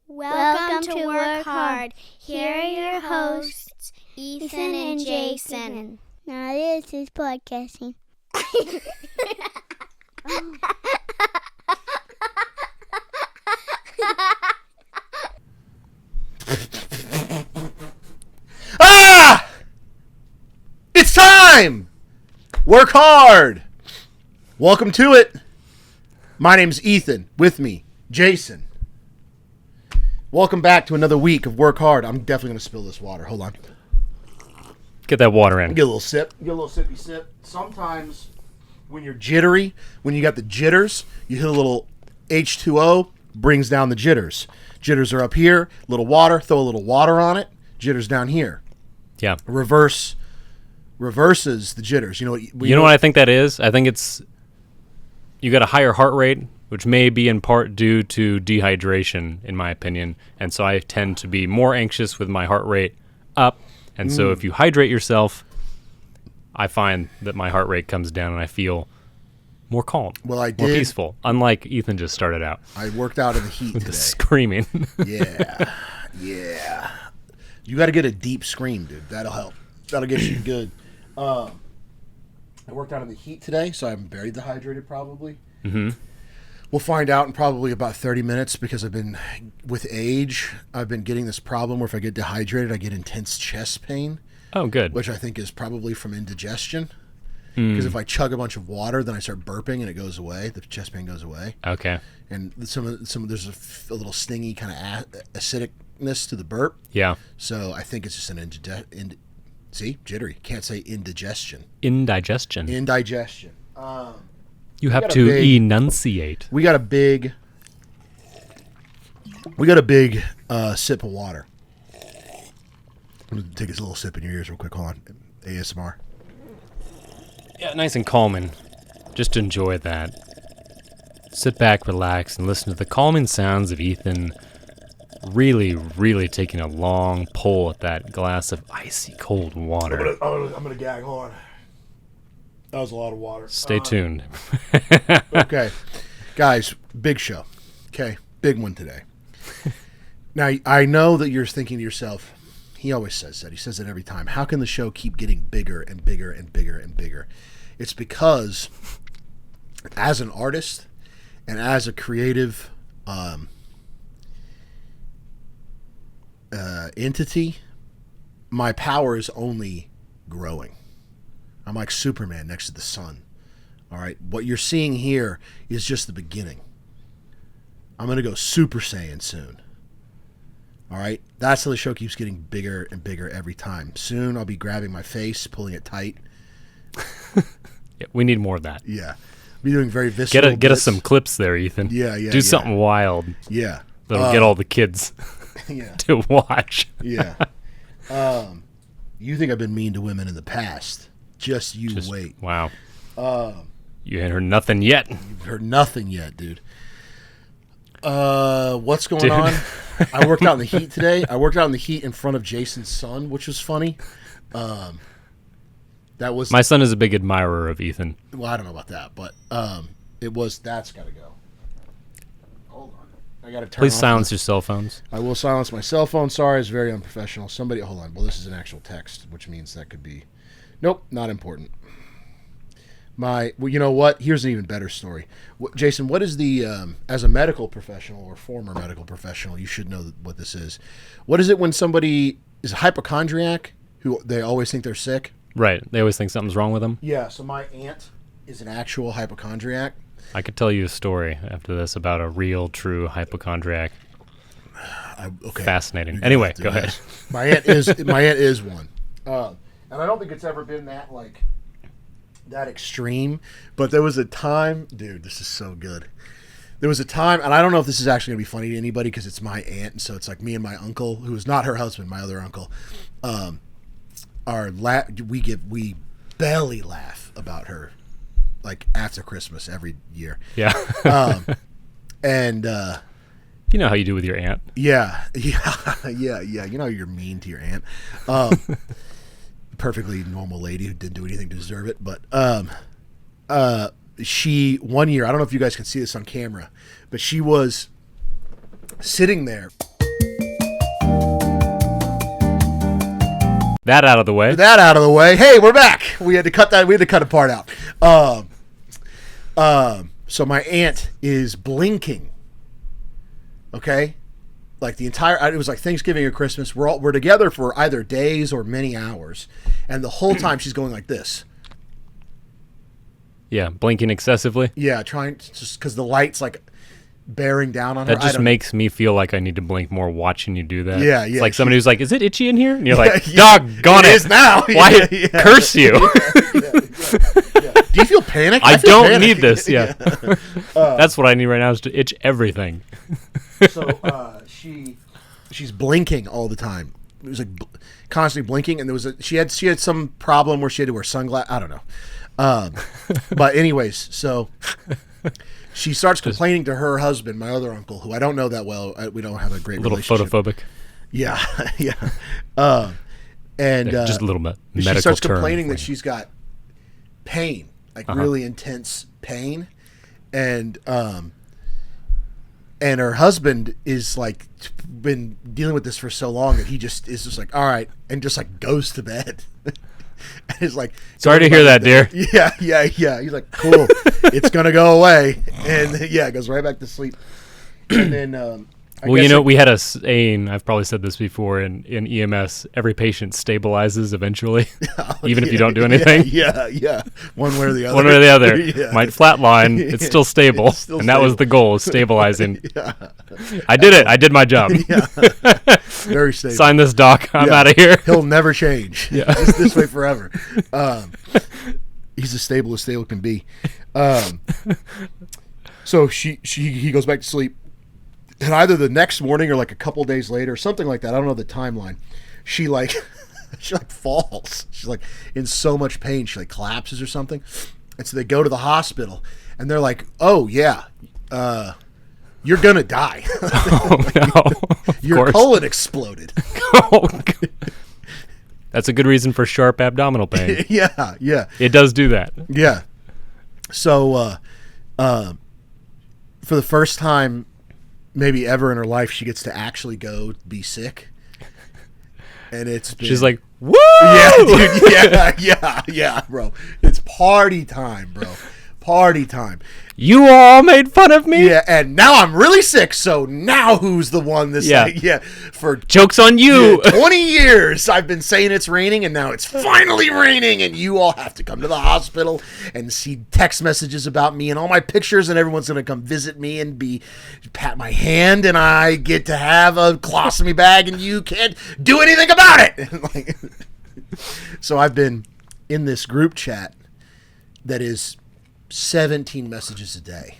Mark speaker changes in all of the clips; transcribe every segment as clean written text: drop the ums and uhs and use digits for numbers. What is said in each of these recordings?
Speaker 1: Welcome to Work Hard. Here are your hosts, Ethan and Jason.
Speaker 2: Now this is podcasting.
Speaker 3: It's time! Work hard! Welcome to it. My name's Ethan. With me, Jason. Welcome back to another week of Work Hard. I'm definitely going to spill this water. Hold on.
Speaker 4: Get that water in.
Speaker 3: Get a little sip. Get a little sippy sip. Sometimes when you're jittery, when you got the jitters, you hit a little H2O, brings down the jitters. Jitters are up here. Little water. Throw a little water on it. Jitters down here.
Speaker 4: Yeah.
Speaker 3: Reverses the jitters. You know
Speaker 4: what I think that is? I think it's you got a higher heart rate, which may be in part due to dehydration, in my opinion. And so I tend to be more anxious with my heart rate up. And so if you hydrate yourself, I find that my heart rate comes down and I feel more calm, more peaceful, unlike Ethan just started out.
Speaker 3: I worked out in the heat
Speaker 4: with
Speaker 3: today.
Speaker 4: The screaming.
Speaker 3: Yeah. You got to get a deep scream, dude. That'll help. That'll get you good. I worked out in the heat today, so I'm very dehydrated probably.
Speaker 4: Mm-hmm.
Speaker 3: We'll find out in probably about 30 minutes because with age, I've been getting this problem where if I get dehydrated, I get intense chest pain.
Speaker 4: Oh, good.
Speaker 3: Which I think is probably from indigestion. Because if I chug a bunch of water, then I start burping and it goes away. The chest pain goes away.
Speaker 4: Okay.
Speaker 3: And there's a little stingy kind of acidicness to the burp.
Speaker 4: Yeah.
Speaker 3: So I think it's just an see, jittery. Can't say indigestion.
Speaker 4: Indigestion. You have to enunciate.
Speaker 3: We got a big sip of water. I'm going to take this little sip in your ears real quick. Hold on. ASMR.
Speaker 4: Yeah, nice and calming. Just enjoy that. Sit back, relax, and listen to the calming sounds of Ethan really, really taking a long pull at that glass of icy cold water.
Speaker 3: I'm going to gag. Hold on. That was a lot of water.
Speaker 4: Stay tuned.
Speaker 3: Okay. Guys, big show. Okay. Big one today. Now, I know that you're thinking to yourself, he always says that. He says it every time. How can the show keep getting bigger and bigger and bigger and bigger? It's because as an artist and as a creative entity, my power is only growing. I'm like Superman next to the sun. All right. What you're seeing here is just the beginning. I'm going to go Super Saiyan soon. All right. That's how the show keeps getting bigger and bigger every time. Soon I'll be grabbing my face, pulling it tight.
Speaker 4: Yeah, we need more of that.
Speaker 3: Yeah. I'll be doing very visceral
Speaker 4: Get us some clips there, Ethan.
Speaker 3: Yeah.
Speaker 4: Do something wild.
Speaker 3: Yeah.
Speaker 4: That'll get all the kids to watch.
Speaker 3: Yeah. You think I've been mean to women in the past. Just wait.
Speaker 4: Wow. You ain't heard nothing yet.
Speaker 3: You've heard nothing yet, dude. What's going on? I worked out in the heat today. I worked out in the heat in front of Jason's son, which was funny. My
Speaker 4: son is a big admirer of Ethan.
Speaker 3: Well, I don't know about that, but that's got to go. Hold on. I got to turn
Speaker 4: Please
Speaker 3: off
Speaker 4: silence your cell phones.
Speaker 3: I will silence my cell phone. Sorry, it's very unprofessional. Somebody, hold on. Well, this is an actual text, which means that could be... Nope, not important. Well, you know what? Here's an even better story. Jason, what is the, as a medical professional or former medical professional, you should know what this is. What is it when somebody is a hypochondriac, who they always think they're sick?
Speaker 4: Right. They always think something's wrong with them.
Speaker 3: Yeah, so my aunt is an actual hypochondriac.
Speaker 4: I could tell you a story after this about a real, true hypochondriac.
Speaker 3: Okay.
Speaker 4: Fascinating. Anyway, go ahead.
Speaker 3: My aunt is one, and I don't think it's ever been that extreme. But there was a time, dude. This is so good. There was a time, and I don't know if this is actually gonna be funny to anybody because it's my aunt, and so it's like me and my uncle, who is not her husband, my other uncle, we belly laugh about her, like after Christmas every year.
Speaker 4: Yeah.
Speaker 3: And
Speaker 4: you know how you do with your aunt.
Speaker 3: yeah. You know you're mean to your aunt. Perfectly normal lady who didn't do anything to deserve it, but she one year, I don't know if you guys can see this on camera, but she was sitting there.
Speaker 4: That out of the way.
Speaker 3: Hey, we're back. We had to cut a part out. So my aunt is blinking. Okay? Like the entire, it was like Thanksgiving or Christmas. We're together for either days or many hours. And the whole time she's going like this.
Speaker 4: Yeah, blinking excessively.
Speaker 3: Yeah, trying to, just because the light's like bearing down on her.
Speaker 4: That just makes me feel like I need to blink more watching you do that.
Speaker 3: Yeah,
Speaker 4: It's
Speaker 3: yeah,
Speaker 4: like somebody who's like, is it itchy in here? And you're like,
Speaker 3: yeah,
Speaker 4: doggone it.
Speaker 3: It is now.
Speaker 4: Why curse you?
Speaker 3: Yeah. Do you feel panic?
Speaker 4: I
Speaker 3: feel
Speaker 4: don't
Speaker 3: panic.
Speaker 4: need this. Yeah. That's what I need right now is to itch everything.
Speaker 3: So she's blinking all the time. It was like constantly blinking, and she had some problem where she had to wear sunglasses. I don't know. But anyways, so she starts complaining to her husband, my other uncle, who I don't know that well. We don't have a great relationship.
Speaker 4: Photophobic.
Speaker 3: Yeah, yeah. And
Speaker 4: just a little medical
Speaker 3: she starts
Speaker 4: term
Speaker 3: complaining
Speaker 4: for
Speaker 3: that she's got pain, like really intense pain, and her husband is like been dealing with this for so long that he just is just like, all right, and just like goes to bed. And it's like,
Speaker 4: sorry to hear that, dear.
Speaker 3: Yeah. He's like, cool, it's gonna go away, and yeah, goes right back to sleep. And then,
Speaker 4: well, you know, we had a saying, I've probably said this before, in EMS, every patient stabilizes eventually, even if you don't do anything.
Speaker 3: Yeah. One way or the other.
Speaker 4: One way or the other.
Speaker 3: Yeah.
Speaker 4: Might flatline, it's still stable.
Speaker 3: It's still
Speaker 4: and that
Speaker 3: stable.
Speaker 4: was the goal, stabilizing.
Speaker 3: Yeah.
Speaker 4: I did it. I did my job.
Speaker 3: Yeah. Very stable.
Speaker 4: Sign this doc. I'm out of here.
Speaker 3: He'll never change.
Speaker 4: Yeah.
Speaker 3: It's this way forever. He's as stable as stable can be. So he goes back to sleep. And either the next morning or like a couple days later, something like that. I don't know the timeline. She falls. She's like in so much pain. She like collapses or something. And so they go to the hospital and they're like, "Oh yeah, you're gonna die.
Speaker 4: Oh, no.
Speaker 3: Your colon exploded."
Speaker 4: Oh, that's a good reason for sharp abdominal pain.
Speaker 3: Yeah.
Speaker 4: It does do that.
Speaker 3: Yeah. So, for the first time maybe ever in her life, she gets to actually go be sick. And
Speaker 4: she's like, woo!
Speaker 3: Yeah, dude, yeah, bro. It's party time, bro. Party time.
Speaker 4: You all made fun of me?
Speaker 3: Yeah, and now I'm really sick, so now who's the one this for
Speaker 4: joke's on you.
Speaker 3: 20 years I've been saying it's raining, and now it's finally raining, and you all have to come to the hospital and see text messages about me and all my pictures, and everyone's gonna come visit me and pat my hand, and I get to have a colostomy bag, and you can't do anything about it. So I've been in this group chat that is 17 messages a day.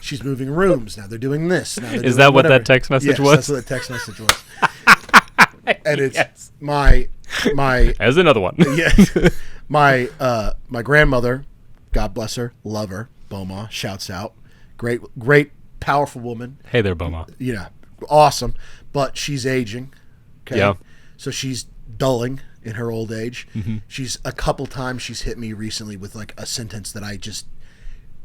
Speaker 3: She's moving rooms. Now they're doing this. Now they're
Speaker 4: Is
Speaker 3: doing
Speaker 4: that what
Speaker 3: whatever.
Speaker 4: that text message
Speaker 3: Yes,
Speaker 4: was?
Speaker 3: That's what that text message was. And it's my
Speaker 4: as another one.
Speaker 3: Yes. My grandmother, God bless her, love her, Boma, shouts out. Great, powerful woman.
Speaker 4: Hey there, Boma.
Speaker 3: Yeah, awesome. But she's aging. Okay.
Speaker 4: Yeah.
Speaker 3: So she's dulling in her old age.
Speaker 4: Mm-hmm.
Speaker 3: She's a couple times she's hit me recently with like a sentence that I just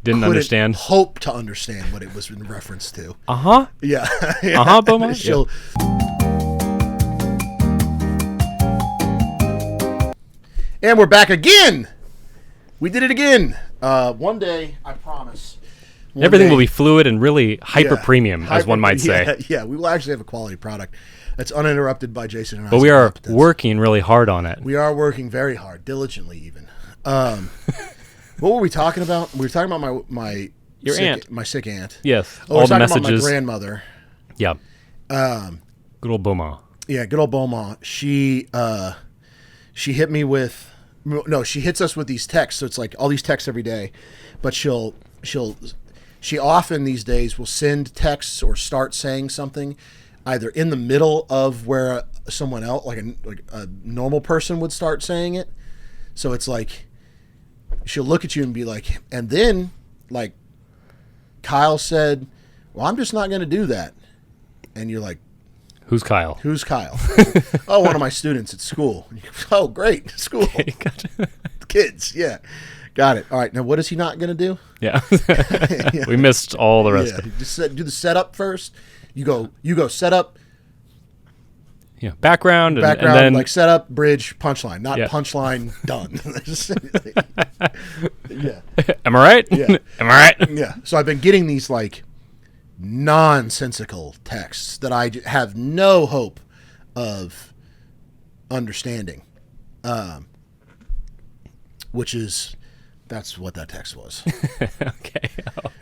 Speaker 4: didn't understand.
Speaker 3: Hope to understand what it was in reference to.
Speaker 4: Uh-huh.
Speaker 3: Yeah.
Speaker 4: Uh-huh, Boma.
Speaker 3: She'll And we're back again. We did it again. One day, I promise.
Speaker 4: Everything will be fluid and really hyper premium, as one might say.
Speaker 3: Yeah, we will actually have a quality product. That's uninterrupted by Jason and I.
Speaker 4: But we are working really hard on it.
Speaker 3: We are working very hard, diligently even. What were we talking about? We were talking about my sick aunt.
Speaker 4: Yes.
Speaker 3: Oh, all the messages. About my grandmother.
Speaker 4: Yeah. Good old Beaumont.
Speaker 3: Yeah, good old Beaumont. She hit me with she hits us with these texts. So it's like all these texts every day, but she often these days will send texts or start saying something either in the middle of where someone else, like a normal person would start saying it. So it's like she'll look at you and be like, and then like Kyle said, well, I'm just not going to do that. And you're like,
Speaker 4: who's Kyle?
Speaker 3: Who's Kyle? Oh, one of my students at school. Oh, great. School. Kids. Yeah. Got it. All right. Now, what is he not going to do?
Speaker 4: Yeah. Yeah. We missed all the rest.
Speaker 3: Yeah. Just do the setup first. You go set up.
Speaker 4: Yeah. Background. And then
Speaker 3: like setup, bridge, punchline. Not punchline, done. Yeah.
Speaker 4: Am I right?
Speaker 3: Yeah.
Speaker 4: Am I right?
Speaker 3: Yeah. So I've been getting these like nonsensical texts that I have no hope of understanding, that's what that text was.
Speaker 4: Okay.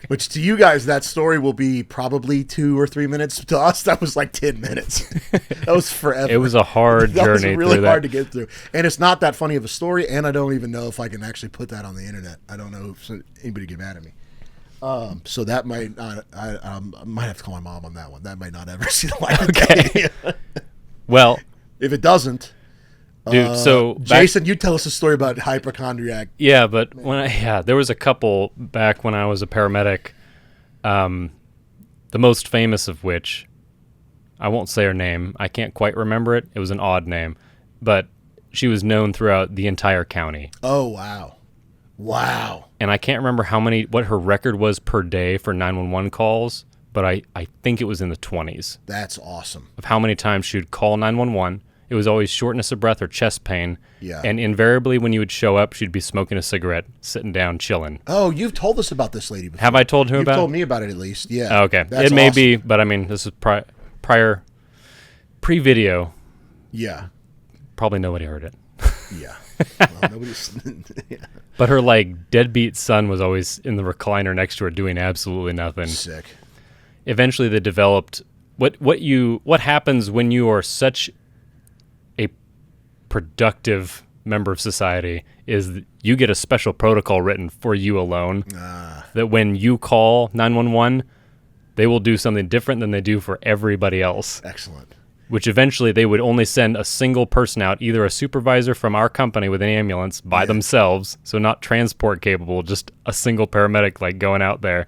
Speaker 3: Which to you guys, that story will be probably 2 or 3 minutes. To us, that was like 10 minutes. That was forever.
Speaker 4: It was a hard journey.
Speaker 3: That was really hard to get through. And it's not that funny of a story, and I don't even know if I can actually put that on the internet. I don't know if anybody get mad at me. So that might not, I might have to call my mom on that one. That might not ever see the light of day.
Speaker 4: Well,
Speaker 3: if it doesn't,
Speaker 4: dude. So
Speaker 3: Jason, you tell us a story about hypochondriac.
Speaker 4: Yeah, but there was a couple back when I was a paramedic. The most famous of which, I won't say her name. I can't quite remember it. It was an odd name, but she was known throughout the entire county.
Speaker 3: Oh wow. Wow.
Speaker 4: And I can't remember what her record was per day for 911 calls, but I think it was in the 20s.
Speaker 3: That's awesome.
Speaker 4: Of how many times she would call 911. It was always shortness of breath or chest pain.
Speaker 3: Yeah.
Speaker 4: And invariably when you would show up, she'd be smoking a cigarette, sitting down, chilling.
Speaker 3: Oh, you've told us about this lady before.
Speaker 4: Have I told her about it?
Speaker 3: You've told me about it at least, yeah.
Speaker 4: Oh, okay.
Speaker 3: That's
Speaker 4: it may
Speaker 3: awesome.
Speaker 4: be, but I mean, this is pre-video.
Speaker 3: Yeah.
Speaker 4: Probably nobody heard it.
Speaker 3: Yeah. Well, nobody's... Yeah.
Speaker 4: But her like deadbeat son was always in the recliner next to her doing absolutely nothing.
Speaker 3: Sick.
Speaker 4: Eventually they developed what happens when you are such a productive member of society is you get a special protocol written for you alone that when you call 911 they will do something different than they do for everybody else.
Speaker 3: Excellent.
Speaker 4: Which eventually they would only send a single person out, either a supervisor from our company with an ambulance by themselves, so not transport capable, just a single paramedic like going out there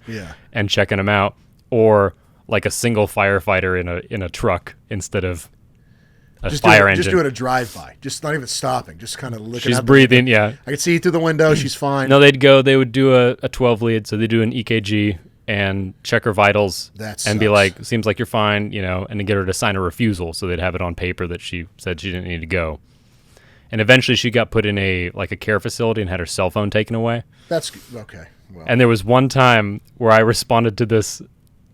Speaker 4: and checking them out, or like a single firefighter in a truck instead of a fire engine.
Speaker 3: Just doing a drive-by, just not even stopping, just kind of looking.
Speaker 4: She's breathing, yeah.
Speaker 3: I can see through the window, she's fine.
Speaker 4: No, they would do a 12 lead, so they do an EKG and check her vitals and be like, seems like you're fine, and then get her to sign a refusal so they'd have it on paper that she said she didn't need to go. And eventually she got put in a care facility and had her cell phone taken away. That's
Speaker 3: okay. Well.
Speaker 4: And there was one time where I responded to this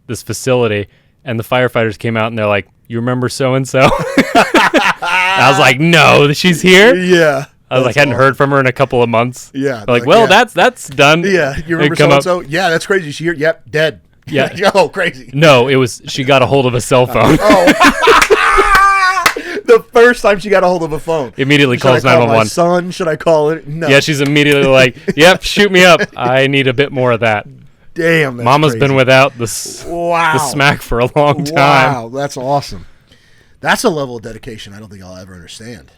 Speaker 4: facility and the firefighters came out and they're like, you remember so-and-so? I was like, no, she's here?
Speaker 3: Yeah.
Speaker 4: I was hadn't heard from her in a couple of months.
Speaker 3: Yeah.
Speaker 4: Like, well, that's done.
Speaker 3: Yeah. You remember so-and-so? Yeah, that's crazy. She here? Yep, dead.
Speaker 4: Yeah.
Speaker 3: Oh, crazy.
Speaker 4: No, she got a hold of a cell phone.
Speaker 3: The first time she got a hold of a phone.
Speaker 4: Immediately calls 911.
Speaker 3: My son? Should I call it? No.
Speaker 4: Yeah, she's immediately like, yep, shoot me up. I need a bit more of that.
Speaker 3: Damn, that's
Speaker 4: Mama's
Speaker 3: crazy.
Speaker 4: Been without the smack for a long time.
Speaker 3: Wow, that's awesome. That's a level of dedication I don't think I'll ever understand.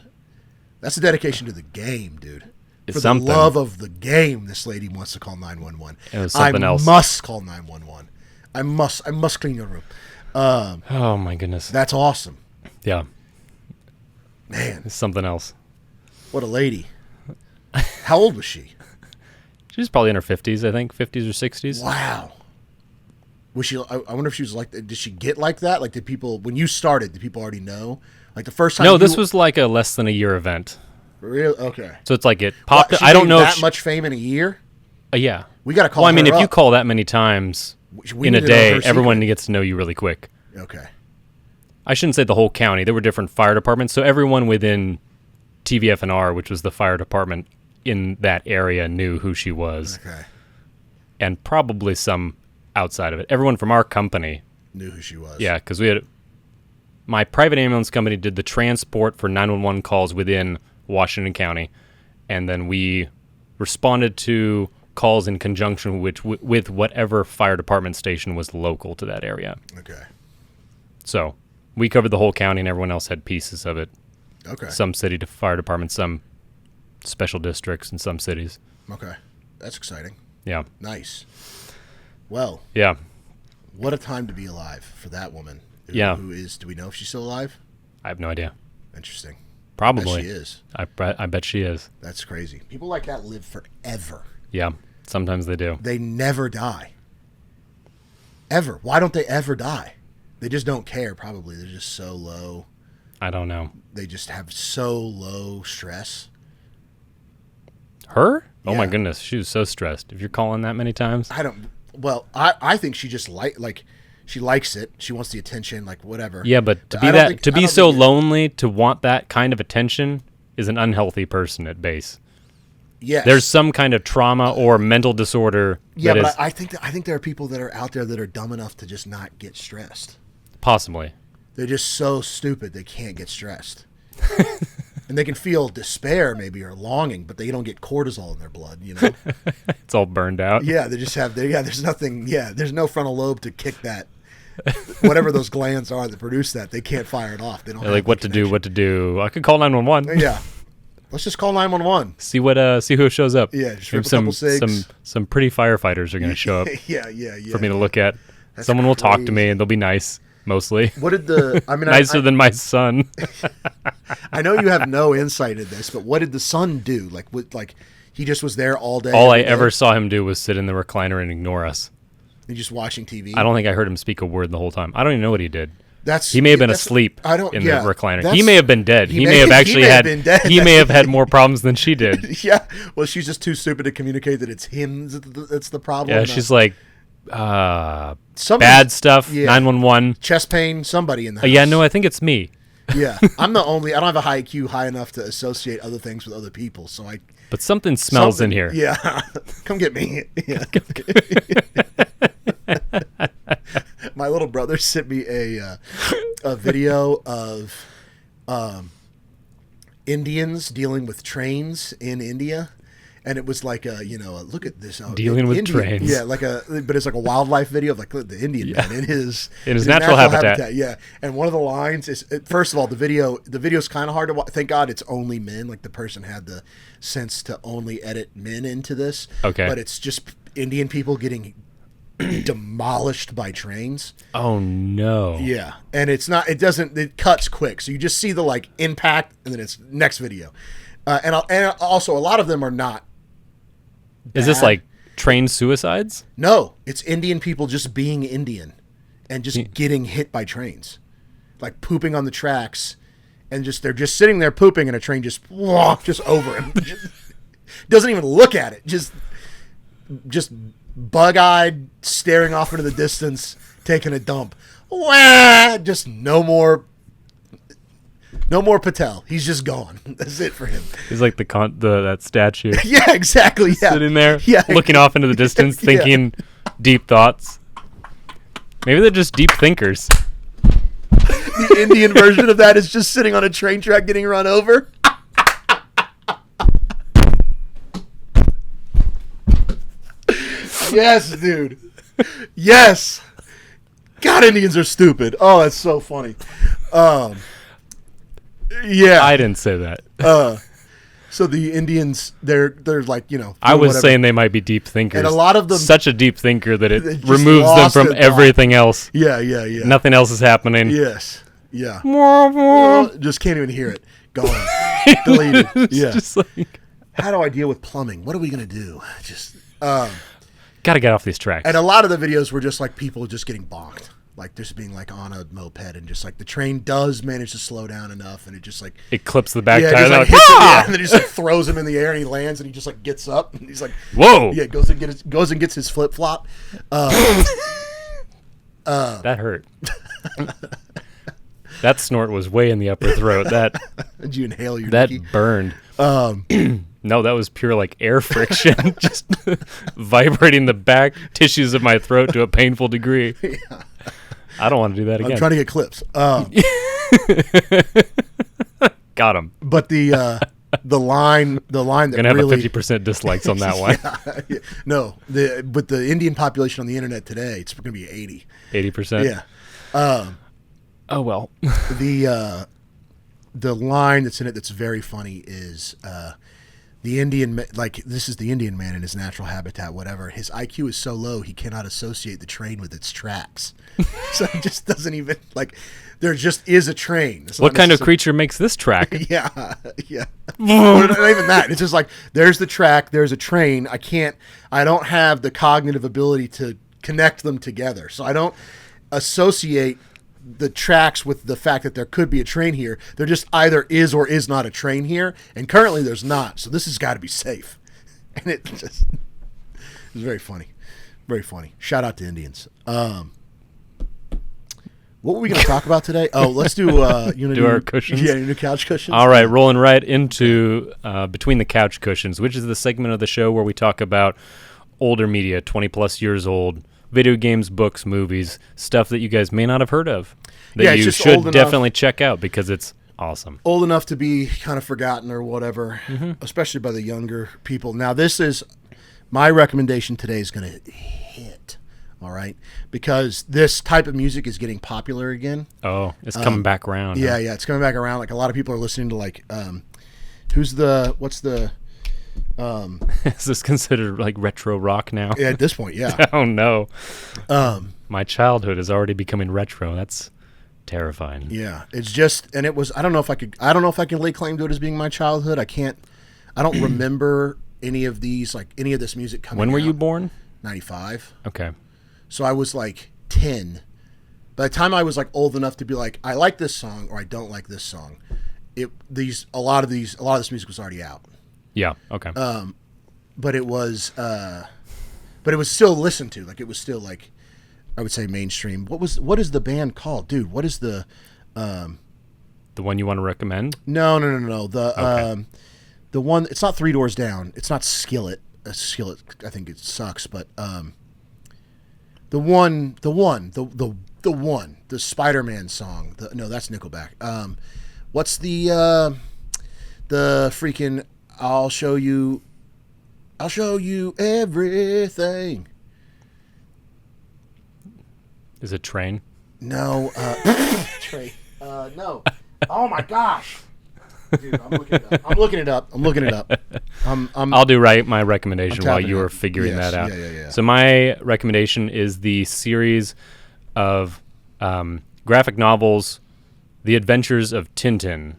Speaker 3: That's a dedication to the game, dude.
Speaker 4: It's
Speaker 3: For
Speaker 4: something.
Speaker 3: the love of the game, this lady wants to call 911.
Speaker 4: It was something else.
Speaker 3: I must call 911. I must clean your room.
Speaker 4: Oh, my goodness.
Speaker 3: That's awesome.
Speaker 4: Yeah.
Speaker 3: Man.
Speaker 4: It's something else.
Speaker 3: What a lady. How old was she?
Speaker 4: She was probably in her 50s, I think. 50s or 60s.
Speaker 3: Wow. Was she? I wonder if she was like, did she get like that? Like, did people, when you started, did people already know? Like the first time?
Speaker 4: No, this was like a less than a year event.
Speaker 3: Really? Okay.
Speaker 4: So it's like it popped.
Speaker 3: She
Speaker 4: I don't know
Speaker 3: that much fame in a year.
Speaker 4: Yeah.
Speaker 3: We got to call.
Speaker 4: Well, I mean,
Speaker 3: her
Speaker 4: if you
Speaker 3: up.
Speaker 4: call that many times
Speaker 3: We
Speaker 4: in
Speaker 3: need
Speaker 4: a
Speaker 3: to know
Speaker 4: day,
Speaker 3: her
Speaker 4: everyone
Speaker 3: secret.
Speaker 4: gets to know you really quick.
Speaker 3: Okay.
Speaker 4: I shouldn't say the whole county. There were different fire departments, so everyone within TVFNR, which was the fire department in that area, knew who she was.
Speaker 3: Okay.
Speaker 4: And probably some outside of it. Everyone from our company
Speaker 3: Knew who she was.
Speaker 4: Yeah, because we had my private ambulance company did the transport for 911 calls within Washington County, and then we responded to calls in conjunction with whatever fire department station was local to that area.
Speaker 3: Okay.
Speaker 4: So we covered the whole county, and everyone else had pieces of it.
Speaker 3: Okay.
Speaker 4: Some city to fire departments, some special districts in some cities.
Speaker 3: Okay. That's exciting.
Speaker 4: Yeah.
Speaker 3: Nice. Well.
Speaker 4: Yeah.
Speaker 3: What a time to be alive for that woman. Who is, do we know if she's still alive?
Speaker 4: I have no idea.
Speaker 3: Interesting.
Speaker 4: Probably.
Speaker 3: I bet she is.
Speaker 4: I bet she is.
Speaker 3: That's crazy. People like that live forever.
Speaker 4: Yeah. Sometimes they do.
Speaker 3: They never die. Ever. Why don't they ever die? They just don't care, probably. They're just so low.
Speaker 4: I don't know.
Speaker 3: They just have so low stress.
Speaker 4: Her? Oh
Speaker 3: Yeah.
Speaker 4: my goodness. She was so stressed. If you're calling that many times.
Speaker 3: I think she just she likes it. She wants the attention, like whatever.
Speaker 4: Yeah, but to be so lonely, to want that kind of attention is an unhealthy person at base.
Speaker 3: Yes.
Speaker 4: There's some kind of trauma or mental disorder.
Speaker 3: Yeah,
Speaker 4: that
Speaker 3: but
Speaker 4: is
Speaker 3: I think there are people that are out there that are dumb enough to just not get stressed.
Speaker 4: possibly.
Speaker 3: They're just so stupid they can't get stressed. And they can feel despair maybe or longing, but they don't get cortisol in their blood, you know?
Speaker 4: It's all burned out.
Speaker 3: Yeah, they just have there's nothing, there's no frontal lobe to kick that. Whatever those glands are that produce that, they can't fire it off. They don't
Speaker 4: They're like, what to do. I could call 911.
Speaker 3: Yeah. Let's just call 911.
Speaker 4: See who shows up.
Speaker 3: Yeah, just rip a couple cigs.
Speaker 4: Some pretty firefighters are going to show up
Speaker 3: Yeah.
Speaker 4: for me to look at.
Speaker 3: That's
Speaker 4: Someone will talk to
Speaker 3: crazy.
Speaker 4: me and they'll be nice, mostly.
Speaker 3: What did
Speaker 4: Nicer than my son.
Speaker 3: I know you have no insight in this, but what did the son do? Like he just was there all day.
Speaker 4: All I
Speaker 3: every day?
Speaker 4: ever saw him do was sit in the recliner and ignore us.
Speaker 3: And just watching TV.
Speaker 4: I don't think I heard him speak a word the whole time. I don't even know what he did. He may have been asleep in the recliner. He may have been dead. He may have actually he may have had more problems than she did.
Speaker 3: Yeah. Well, she's just too stupid to communicate that it's him that's the problem.
Speaker 4: Yeah, she's like, bad stuff, 911.
Speaker 3: Chest pain, somebody in the house.
Speaker 4: Yeah, no, I think it's me.
Speaker 3: Yeah. I don't have a high IQ high enough to associate other things with other people, so
Speaker 4: But something smells in here.
Speaker 3: Yeah. Come get me. Yeah. My little brother sent me a video of Indians dealing with trains in India, and it was like look at this
Speaker 4: dealing with
Speaker 3: Indian,
Speaker 4: trains.
Speaker 3: Yeah, but it's like a wildlife video of like the Indian man in his
Speaker 4: natural habitat.
Speaker 3: Yeah, and one of the lines is first of all the video's kind of hard to watch. Thank God it's only men. Like the person had the sense to only edit men into this.
Speaker 4: Okay,
Speaker 3: but it's just Indian people getting demolished by trains.
Speaker 4: Oh no.
Speaker 3: Yeah. And it cuts quick. So you just see the like impact and then it's next video. And also a lot of them are not bad.
Speaker 4: Is this like train suicides?
Speaker 3: No, it's Indian people just being Indian and just getting hit by trains. Like pooping on the tracks and they're just sitting there pooping and a train just over him. Doesn't even look at it. Just bug-eyed, staring off into the distance, taking a dump. Wah! Just no more Patel. He's just gone. That's it for him.
Speaker 4: He's like that statue.
Speaker 3: Yeah, exactly. Yeah.
Speaker 4: Sitting there,
Speaker 3: yeah,
Speaker 4: looking off into the distance, thinking deep thoughts. Maybe they're just deep thinkers.
Speaker 3: The Indian version of that is just sitting on a train track getting run over. Yes, dude. Yes. God, Indians are stupid. Oh, that's so funny. Yeah.
Speaker 4: I didn't say that.
Speaker 3: So the Indians, they're like,
Speaker 4: I was saying they might be deep thinkers.
Speaker 3: And a lot of them,
Speaker 4: such a deep thinker that it
Speaker 3: just
Speaker 4: removes them
Speaker 3: lost
Speaker 4: from
Speaker 3: in thought.
Speaker 4: everything else.
Speaker 3: Yeah.
Speaker 4: Nothing else is happening.
Speaker 3: Yes. Yeah. Just can't even hear it. Gone. Deleted. Yeah.
Speaker 4: Just like,
Speaker 3: how do I deal with plumbing? What are we going to do? Just,
Speaker 4: gotta get off these tracks.
Speaker 3: and a lot of the videos were just like people just getting bonked. Like just being like on a moped and just like the train does manage to slow down enough and it just like
Speaker 4: it clips the back tire.
Speaker 3: just, like, hits him, and then he just like throws him in the air and he lands and he just like gets up and he's like,
Speaker 4: whoa.
Speaker 3: Yeah, goes and gets his flip flop.
Speaker 4: That hurt. That snort was way in the upper throat. That
Speaker 3: Did you inhale your
Speaker 4: that
Speaker 3: Nicky?
Speaker 4: burned. No, that was pure like air friction, just vibrating the back tissues of my throat to a painful degree.
Speaker 3: Yeah.
Speaker 4: I don't want to do that again.
Speaker 3: I'm trying to get clips.
Speaker 4: Got him.
Speaker 3: But the line that
Speaker 4: Gonna have
Speaker 3: really
Speaker 4: a 50% dislikes on that one.
Speaker 3: Yeah. No, but the Indian population on the internet today, it's going to be 80.
Speaker 4: 80%.
Speaker 3: Yeah.
Speaker 4: Oh well.
Speaker 3: The line that's in it that's very funny is the Indian, like, this is the Indian man in his natural habitat, whatever. His IQ is so low he cannot associate the train with its tracks. So he just doesn't even, like, there just is a train. It's
Speaker 4: What
Speaker 3: not
Speaker 4: kind of
Speaker 3: necessar-
Speaker 4: creature makes this track?
Speaker 3: Yeah, yeah. Well, not even that. It's just like, there's the track, there's a train. I don't have the cognitive ability to connect them together. So I don't associate the tracks with the fact that there could be a train here. There just either is or is not a train here. And currently there's not. So this has got to be safe. And it was very funny. Very funny. Shout out to Indians. What were we going to talk about today? Oh, let's do
Speaker 4: Do our cushions?
Speaker 3: Yeah, your new couch cushions.
Speaker 4: All right, rolling right into Between the Couch Cushions, which is the segment of the show where we talk about older media, 20 plus years old, video games, books, movies, stuff that you guys may not have heard of that
Speaker 3: Yeah, it's
Speaker 4: you
Speaker 3: just
Speaker 4: should
Speaker 3: old enough-
Speaker 4: definitely check out because it's awesome.
Speaker 3: Old enough to be kind of forgotten or whatever, especially by the younger people. Now, this is my recommendation today is going to hit, all right, because this type of music is getting popular again.
Speaker 4: Oh, it's coming back around.
Speaker 3: Yeah,
Speaker 4: huh?
Speaker 3: yeah, it's coming back around. Like, a lot of people are listening to, like,
Speaker 4: Is this considered like retro rock now?
Speaker 3: at this point, yeah.
Speaker 4: Oh no. My childhood is already becoming retro. That's terrifying.
Speaker 3: Yeah, it's just, and it was, I don't know if I can lay claim to it as being my childhood. I don't remember any of these, like, any of this music coming out.
Speaker 4: When were you born?
Speaker 3: 95.
Speaker 4: Okay.
Speaker 3: So I was like 10. By the time I was like old enough to be like, I like this song or I don't like this song, a lot of this music was already out.
Speaker 4: Yeah. Okay.
Speaker 3: But it was still listened to. Like, it was still, like, I would say mainstream. What is the band called, dude? What is the
Speaker 4: the one you want to recommend?
Speaker 3: No. The
Speaker 4: Okay.
Speaker 3: the one, it's not Three Doors Down. It's not Skillet. Skillet, I think it sucks, but the Spider-Man song. No, that's Nickelback. What's the freaking I'll show you everything.
Speaker 4: Is it Train?
Speaker 3: No, Trey. No. Oh my gosh. Dude, I'm looking it up.
Speaker 4: I'll do my recommendation
Speaker 3: I'm
Speaker 4: while
Speaker 3: tapping
Speaker 4: you
Speaker 3: it.
Speaker 4: are figuring
Speaker 3: Yes,
Speaker 4: that out.
Speaker 3: yeah.
Speaker 4: So my recommendation is the series of graphic novels, The Adventures of Tintin.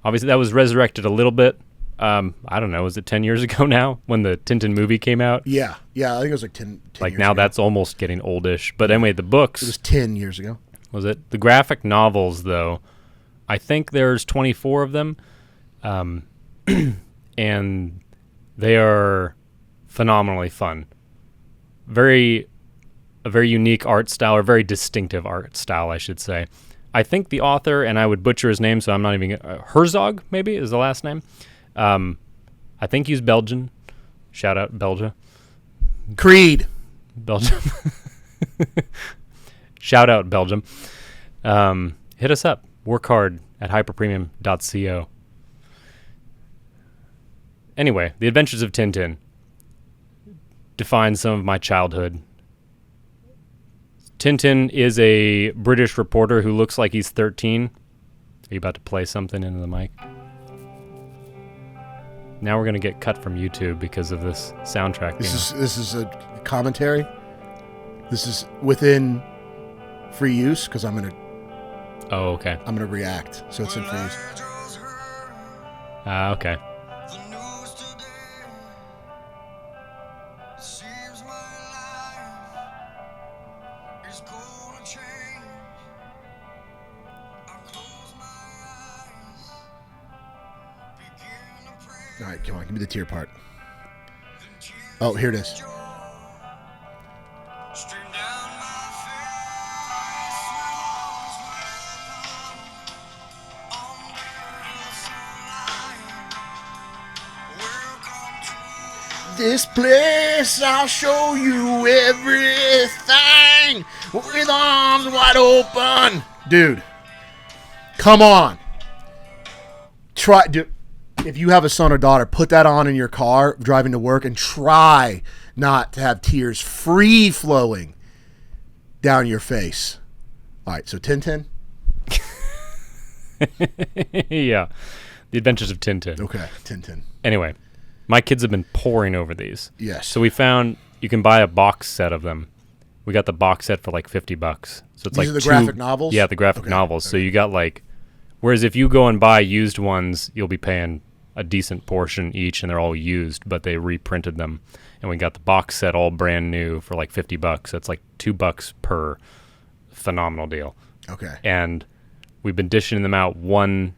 Speaker 4: Obviously, that was resurrected a little bit. I don't know. Was it 10 years ago now when the Tintin movie came out?
Speaker 3: Yeah. I think it was like 10
Speaker 4: Like
Speaker 3: years
Speaker 4: now
Speaker 3: ago.
Speaker 4: that's almost getting oldish. But anyway, the books.
Speaker 3: It was 10 years ago.
Speaker 4: Was it? The graphic novels, though, I think there's 24 of them. And they are phenomenally fun. A very unique art style, or very distinctive art style, I should say. I think the author, and I would butcher his name, so I'm not even... Herzog, maybe, is the last name. I think he's Belgian. Shout out Belgium.
Speaker 3: Creed.
Speaker 4: Belgium. Shout out Belgium. Hit us up. Work hard at hyperpremium.co. Anyway, The Adventures of Tintin defines some of my childhood. Tintin is a British reporter who looks like he's 13. Are you about to play something into the mic? Now we're going to get cut from YouTube because of this soundtrack.
Speaker 3: This is a commentary. This is within free use because I'm gonna
Speaker 4: okay.
Speaker 3: react. So it's in free use.
Speaker 4: Okay.
Speaker 3: All right, come on, give me the tear part. Oh, here it is. this place, I'll show you everything with arms wide open. Dude, come on. If you have a son or daughter, put that on in your car driving to work and try not to have tears free flowing down your face. All right, so Tintin.
Speaker 4: Yeah. The Adventures of Tintin.
Speaker 3: Okay, Tintin.
Speaker 4: Anyway, my kids have been poring over these.
Speaker 3: Yes.
Speaker 4: So we found you can buy a box set of them. We got the box set for like $50. So it's
Speaker 3: These are the graphic novels?
Speaker 4: Yeah, the graphic novels. So you got like, whereas if you go and buy used ones, you'll be paying a decent portion each, and they're all used, but they reprinted them. And we got the box set all brand new for like $50. That's like $2 per. Phenomenal deal.
Speaker 3: Okay.
Speaker 4: And we've been dishing them out one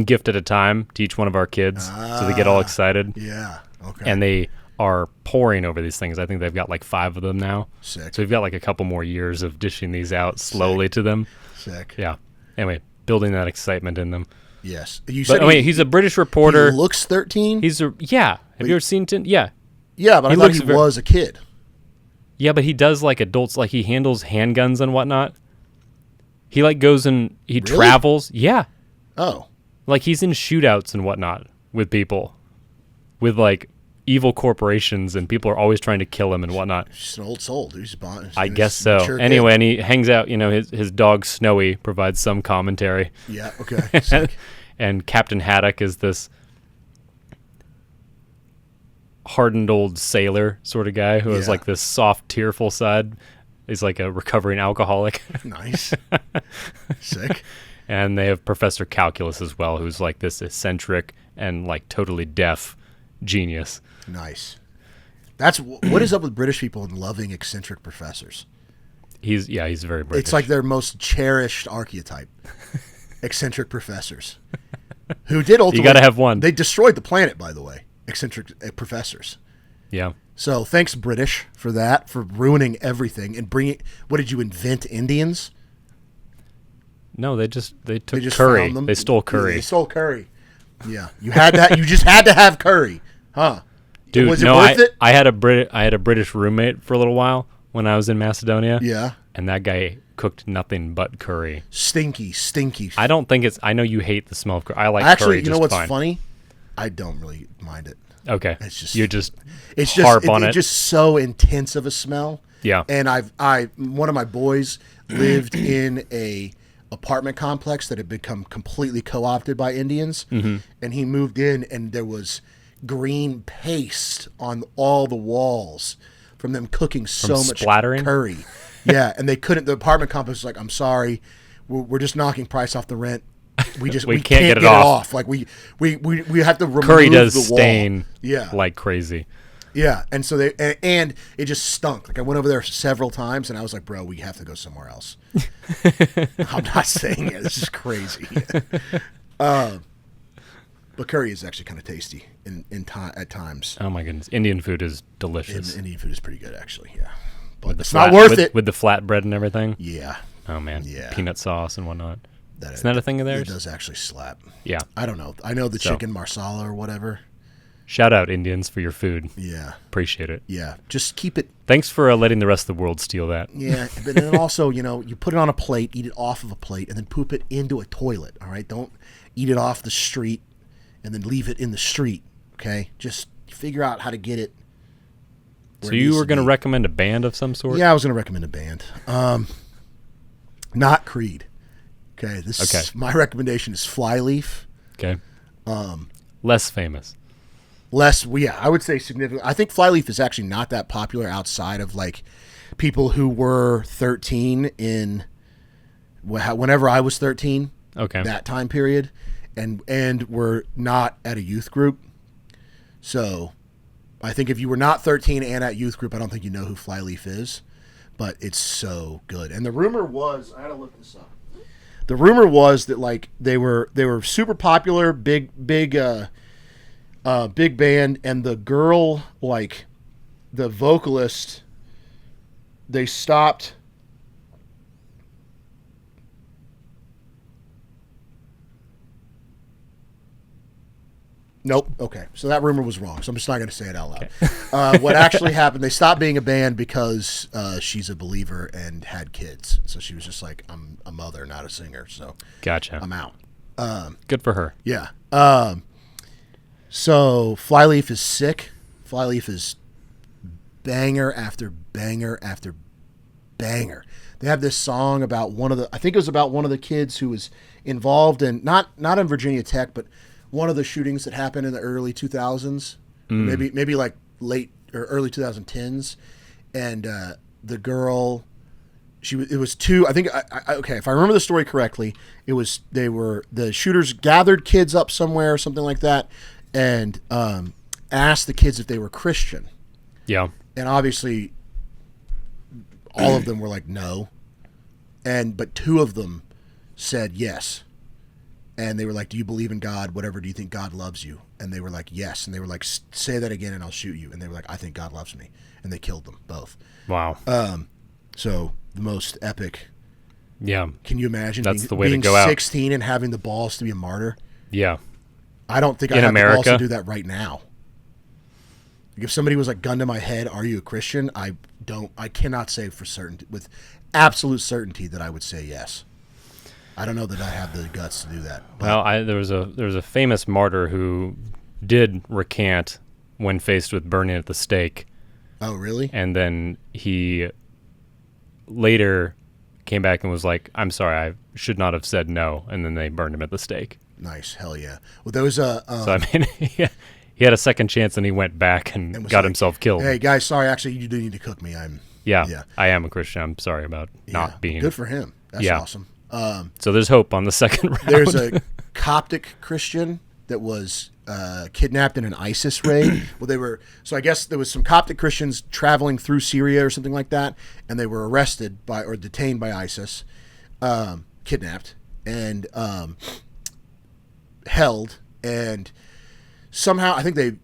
Speaker 4: gift at a time to each one of our kids, so they get all excited.
Speaker 3: Yeah. Okay.
Speaker 4: And they are pouring over these things. I think they've got like 5 of them now.
Speaker 3: Sick.
Speaker 4: So we've got like a couple more years of dishing these out slowly to them.
Speaker 3: Sick.
Speaker 4: Yeah. Anyway, building that excitement in them.
Speaker 3: Yes. You
Speaker 4: But
Speaker 3: said
Speaker 4: he's a British reporter.
Speaker 3: He looks 13?
Speaker 4: Yeah. Have you ever seen Yeah.
Speaker 3: Yeah, but I thought he was a kid.
Speaker 4: Yeah, but he does like adults, like he handles handguns and whatnot. He like goes and he travels. Yeah.
Speaker 3: Oh.
Speaker 4: Like he's in shootouts and whatnot with people, with like evil corporations, and people are always trying to kill him and whatnot.
Speaker 3: He's just an old soul, dude.
Speaker 4: I guess so. Anyway, and he hangs out, his dog Snowy provides some commentary.
Speaker 3: Yeah, okay.
Speaker 4: And Captain Haddock is this hardened old sailor sort of guy who has like this soft, tearful side. He's like a recovering alcoholic.
Speaker 3: Nice. Sick.
Speaker 4: And they have Professor Calculus as well, who's like this eccentric and like totally deaf genius.
Speaker 3: Nice. What is up with British people and loving eccentric professors?
Speaker 4: He's very British.
Speaker 3: It's like their most cherished archetype. Eccentric professors. Who did ultimately...
Speaker 4: You got to have one.
Speaker 3: They destroyed the planet, by the way. Eccentric professors.
Speaker 4: Yeah.
Speaker 3: So thanks, British, for that, for ruining everything and bringing... What did you invent, Indians?
Speaker 4: No, they took
Speaker 3: just
Speaker 4: curry.
Speaker 3: found them.
Speaker 4: They stole curry.
Speaker 3: Yeah, they stole curry. Yeah, you had that. You just had to have curry, huh?
Speaker 4: Dude,
Speaker 3: was it worth it?
Speaker 4: I had a British roommate for a little while when I was in Macedonia.
Speaker 3: Yeah.
Speaker 4: And that guy cooked nothing but curry.
Speaker 3: Stinky.
Speaker 4: I don't think it's... I know you hate the smell of curry. I like
Speaker 3: Actually,
Speaker 4: curry
Speaker 3: you
Speaker 4: just
Speaker 3: know what's
Speaker 4: fine.
Speaker 3: funny? I don't really mind it.
Speaker 4: Okay.
Speaker 3: It's just
Speaker 4: harp on it.
Speaker 3: It's just so intense of a smell.
Speaker 4: Yeah.
Speaker 3: And one of my boys lived in a apartment complex that had become completely co-opted by Indians, and he moved in, and there was green paste on all the walls from them cooking so much curry. Yeah, and they couldn't. The apartment complex was like, "I'm sorry, we're just knocking price off the rent. We can't get it off. Like we have to remove
Speaker 4: curry does
Speaker 3: the wall."
Speaker 4: stain.
Speaker 3: Yeah,
Speaker 4: like crazy.
Speaker 3: Yeah, and so and it just stunk. Like I went over there several times, and I was like, "Bro, we have to go somewhere else." I'm not saying it. This is crazy. But curry is actually kind of tasty at times.
Speaker 4: Oh my goodness, Indian food is delicious.
Speaker 3: Indian food is pretty good, actually. Yeah, but it's not worth it
Speaker 4: with the flatbread and everything.
Speaker 3: Yeah.
Speaker 4: Oh man.
Speaker 3: Yeah.
Speaker 4: Peanut sauce and whatnot. Isn't that a thing of theirs?
Speaker 3: It does actually slap.
Speaker 4: Yeah.
Speaker 3: I don't know. I know the chicken marsala or whatever.
Speaker 4: Shout out Indians for your food.
Speaker 3: Yeah.
Speaker 4: Appreciate it.
Speaker 3: Yeah. Just keep it.
Speaker 4: Thanks for letting the rest of the world steal that.
Speaker 3: Yeah. But then also, you put it on a plate, eat it off of a plate, and then poop it into a toilet. All right. Don't eat it off the street and then leave it in the street. Okay. Just figure out how to get it.
Speaker 4: So you were going to recommend a band of some sort?
Speaker 3: Yeah, I was going to recommend a band. Not Creed. Okay. My recommendation is Flyleaf.
Speaker 4: Okay. Less famous.
Speaker 3: I would say significant. I think Flyleaf is actually not that popular outside of like people who were 13 in whenever I was 13.
Speaker 4: Okay.
Speaker 3: That time period, and were not at a youth group. So, I think if you were not 13 and at youth group, I don't think you know who Flyleaf is, but it's so good. And the rumor was, I had to look this up. The rumor was that like they were super popular, big band, and the girl, like the vocalist, they stopped. Nope. Okay. So that rumor was wrong. So I'm just not going to say it out loud. What actually happened, they stopped being a band because she's a believer and had kids. So she was just like, I'm a mother, not a singer. So
Speaker 4: Gotcha.
Speaker 3: I'm out.
Speaker 4: Good for her.
Speaker 3: Yeah. So Flyleaf is sick. Flyleaf is banger after banger after banger. They have this song about I think it was about one of the kids who was involved in, not in Virginia Tech, but one of the shootings that happened in the early 2000s, maybe like late or early 2010s. And the girl, it was two, I think, okay, if I remember the story correctly, the shooters gathered kids up somewhere or something like that and asked the kids if they were Christian.
Speaker 4: Yeah.
Speaker 3: And obviously all of them were like, no. But two of them said yes. And they were like, do you believe in God? Whatever, do you think God loves you? And they were like, yes. And they were like, say that again and I'll shoot you. And they were like, I think God loves me. And they killed them both.
Speaker 4: Wow.
Speaker 3: So the most epic.
Speaker 4: Yeah.
Speaker 3: Can you imagine
Speaker 4: That's
Speaker 3: being,
Speaker 4: the way to
Speaker 3: being
Speaker 4: go out.
Speaker 3: 16 and having the balls to be a martyr?
Speaker 4: Yeah.
Speaker 3: I don't think I
Speaker 4: In
Speaker 3: have the balls
Speaker 4: America?
Speaker 3: to do that right now. If somebody was like gun to my head, are you a Christian? I cannot say for certain, with absolute certainty, that I would say yes. I don't know that I have the guts to do that. But
Speaker 4: Well, there was a famous martyr who did recant when faced with burning at the stake,
Speaker 3: oh, really?
Speaker 4: and then he later came back and was like, "I'm sorry, I should not have said no," and then they burned him at the stake.
Speaker 3: Nice, hell yeah. Well, there was
Speaker 4: So I mean, he had a second chance and he went back and
Speaker 3: was
Speaker 4: got
Speaker 3: like,
Speaker 4: himself killed.
Speaker 3: hey guys, sorry, actually, you do need to cook me.
Speaker 4: Yeah, I am a Christian. I'm sorry about not being.
Speaker 3: Good for him. That's
Speaker 4: Yeah.
Speaker 3: awesome.
Speaker 4: So there's hope on the second round.
Speaker 3: There's a Coptic Christian that was kidnapped in an ISIS raid. So I guess there was some Coptic Christians traveling through Syria or something like that, and they were arrested or detained by ISIS, kidnapped and held, and somehow I think they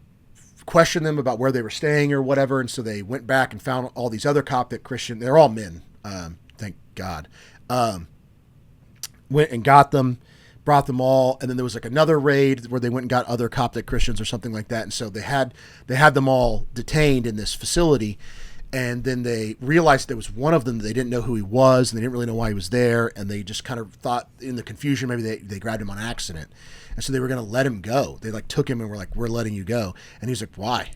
Speaker 3: questioned them about where they were staying or whatever, and so they went back and found all these other Coptic Christians. They're all men, thank God. Went and got them, brought them all, and then there was like another raid where they went and got other Coptic Christians or something like that, and so they had them all detained in this facility, and then they realized there was one of them that they didn't know who he was, and they didn't really know why he was there, and they just kind of thought in the confusion maybe they grabbed him on accident, and so they were going to let him go. They like took him and were like, we're letting you go, and he's like, why?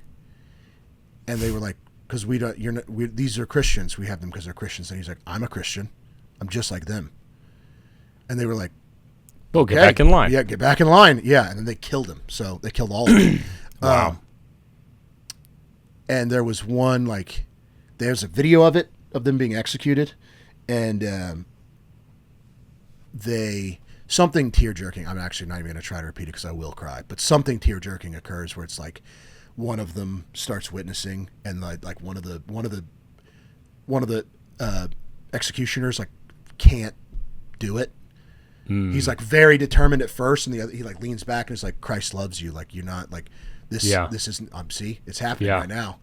Speaker 3: And they were like, because these are Christians, we have them because they're Christians, and he's like, I'm a Christian, I'm just like them. And they were like,
Speaker 4: Well, get back in line.
Speaker 3: Yeah, get back in line. Yeah, and then they killed him. So they killed all of them.
Speaker 4: Wow.
Speaker 3: And there was one, there's a video of them being executed. And something tear-jerking. I'm actually not even going to try to repeat it because I will cry. But something tear-jerking occurs where it's like one of them starts witnessing, and like one of the executioners can't do it. He's like very determined at first, and he like leans back and is like, Christ loves you. Like, you're not like this.
Speaker 4: Yeah.
Speaker 3: This isn't. See, it's happening right now.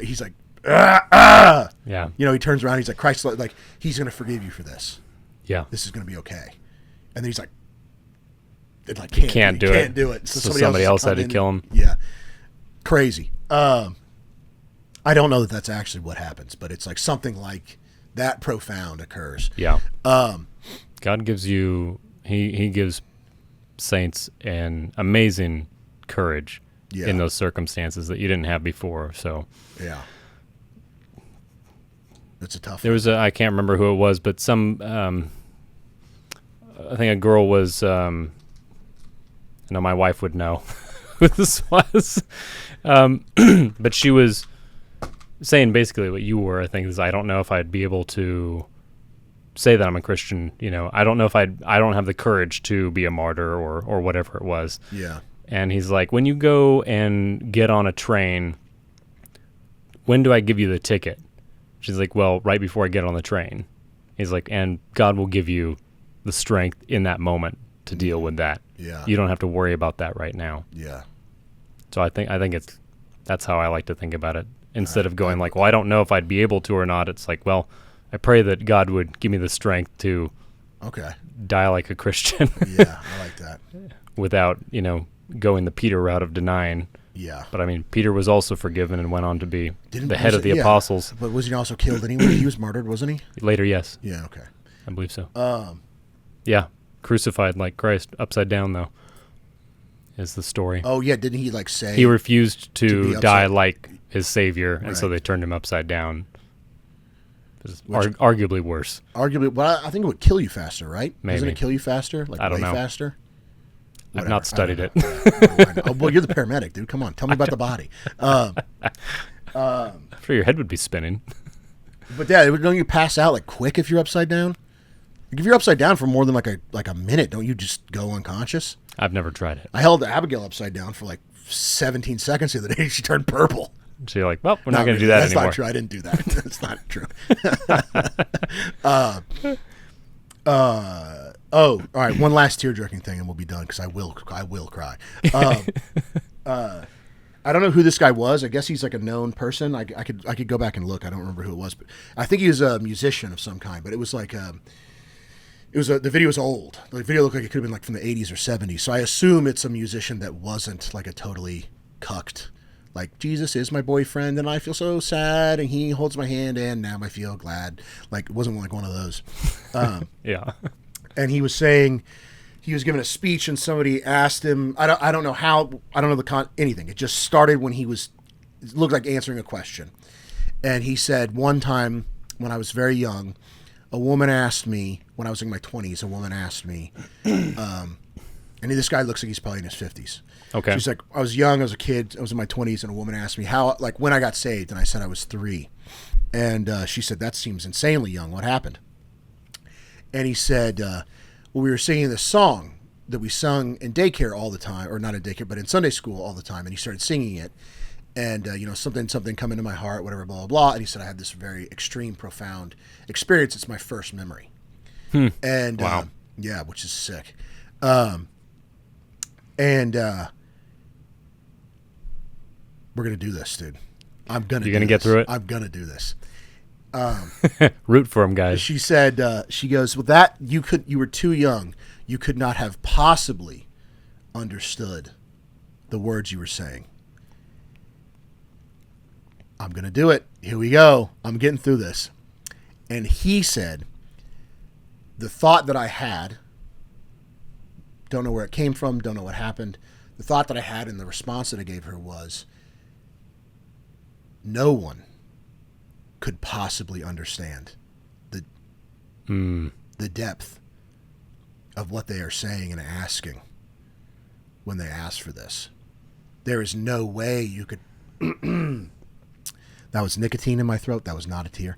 Speaker 3: He's like,
Speaker 4: Yeah.
Speaker 3: He turns around. He's like, Christ, like he's going to forgive you for this.
Speaker 4: Yeah.
Speaker 3: This is going to be okay. And then he's like,
Speaker 4: can't do it. So somebody else had to kill him.
Speaker 3: Yeah. Crazy. I don't know that that's actually what happens, but it's like something like that profound occurs.
Speaker 4: Yeah. God gives you, he gives saints an amazing courage in those circumstances that you didn't have before. So
Speaker 3: yeah, that's a tough.
Speaker 4: There was I can't remember who it was, but I think a girl was, I know my wife would know who this was, but she was saying basically what you were, I think, is I don't know if I'd be able to say that I'm a Christian. I don't know if I don't have the courage to be a martyr or whatever it was.
Speaker 3: Yeah.
Speaker 4: And he's like, when you go and get on a train, when do I give you the ticket? She's like, well, right before I get on the train. He's like, and God will give you the strength in that moment to deal with that.
Speaker 3: Yeah.
Speaker 4: You don't have to worry about that right now.
Speaker 3: Yeah.
Speaker 4: So I think that's how I like to think about it. Instead of going like, well, I don't know if I'd be able to or not. It's like, well, I pray that God would give me the strength to die like a Christian.
Speaker 3: Yeah, I like that.
Speaker 4: Without, going the Peter route of denying.
Speaker 3: Yeah.
Speaker 4: But I mean, Peter was also forgiven and went on to be the head
Speaker 3: was
Speaker 4: of the
Speaker 3: it- yeah.
Speaker 4: apostles.
Speaker 3: But was he also killed anyway? He was martyred, wasn't he?
Speaker 4: Later, yes.
Speaker 3: Yeah, okay.
Speaker 4: I believe so. Yeah. Crucified like Christ, upside down, though, is the story.
Speaker 3: Oh, yeah, didn't he, like, say...
Speaker 4: He refused
Speaker 3: to
Speaker 4: to
Speaker 3: be
Speaker 4: die
Speaker 3: upside-
Speaker 4: like his Savior, and so
Speaker 3: Right.
Speaker 4: they turned him upside down. It was
Speaker 3: Which-
Speaker 4: arguably worse.
Speaker 3: Arguably, well, I think it would kill you faster, right? Doesn't
Speaker 4: Maybe.
Speaker 3: it kill you faster? Like,
Speaker 4: I don't
Speaker 3: know.
Speaker 4: know.
Speaker 3: Faster?
Speaker 4: I've
Speaker 3: Whatever.
Speaker 4: not studied it.
Speaker 3: Oh, well, you're the paramedic, dude. Come on, tell me about the body.
Speaker 4: I'm sure your head would be spinning.
Speaker 3: But yeah, don't you pass out like quick if you're upside down? Like, if you're upside down for more than like a minute, don't you just go unconscious?
Speaker 4: I've never tried it.
Speaker 3: I held Abigail upside down for like 17 seconds the other day. She turned purple.
Speaker 4: So you're like, well, we're not going to
Speaker 3: really.
Speaker 4: do that
Speaker 3: That's
Speaker 4: anymore.
Speaker 3: not true. I didn't do that. That's not true. All right. One last tear-jerking thing, and we'll be done because I will cry. I don't know who this guy was. I guess he's like a known person. I could go back and look. I don't remember who it was, but I think he was a musician of some kind. But it was like the video was old. The video looked like it could have been like from the 80s or 70s. So I assume it's a musician that wasn't like a totally cucked. Like, Jesus is my boyfriend, and I feel so sad, and he holds my hand, and now I feel glad. Like, it wasn't like one of those.
Speaker 4: Yeah.
Speaker 3: And he was saying, he was giving a speech, and somebody asked him, I don't know how, I don't know anything. It just started when it looked like answering a question. And he said, one time when I was very young, a woman asked me, when I was in my 20s, a woman asked me, and this guy looks like he's probably in his 50s.
Speaker 4: Okay.
Speaker 3: She's like, I was young, I was a kid, I was in my 20s, and a woman asked me when I got saved, and I said I was 3. And she said, that seems insanely young. What happened? And he said, well, we were singing this song that we sung in daycare all the time, or not in daycare, but in Sunday school all the time. And he started singing it, and something come into my heart, whatever, blah, blah, blah. And he said, I had this very extreme, profound experience. It's my first memory. And
Speaker 4: Wow.
Speaker 3: yeah, which is sick. We're gonna do this, dude. I'm gonna.
Speaker 4: You're gonna get through it?
Speaker 3: I'm gonna do this.
Speaker 4: Root for him, guys.
Speaker 3: She said, she goes, well, that you were too young. You could not have possibly understood the words you were saying. I'm going to do it. Here we go. I'm getting through this. And he said, the thought that I had, don't know where it came from, don't know what happened. The thought that I had and the response that I gave her was, no one could possibly understand the depth of what they are saying and asking when they ask for this. There is no way you could... That was nicotine in my throat. That was not a tear.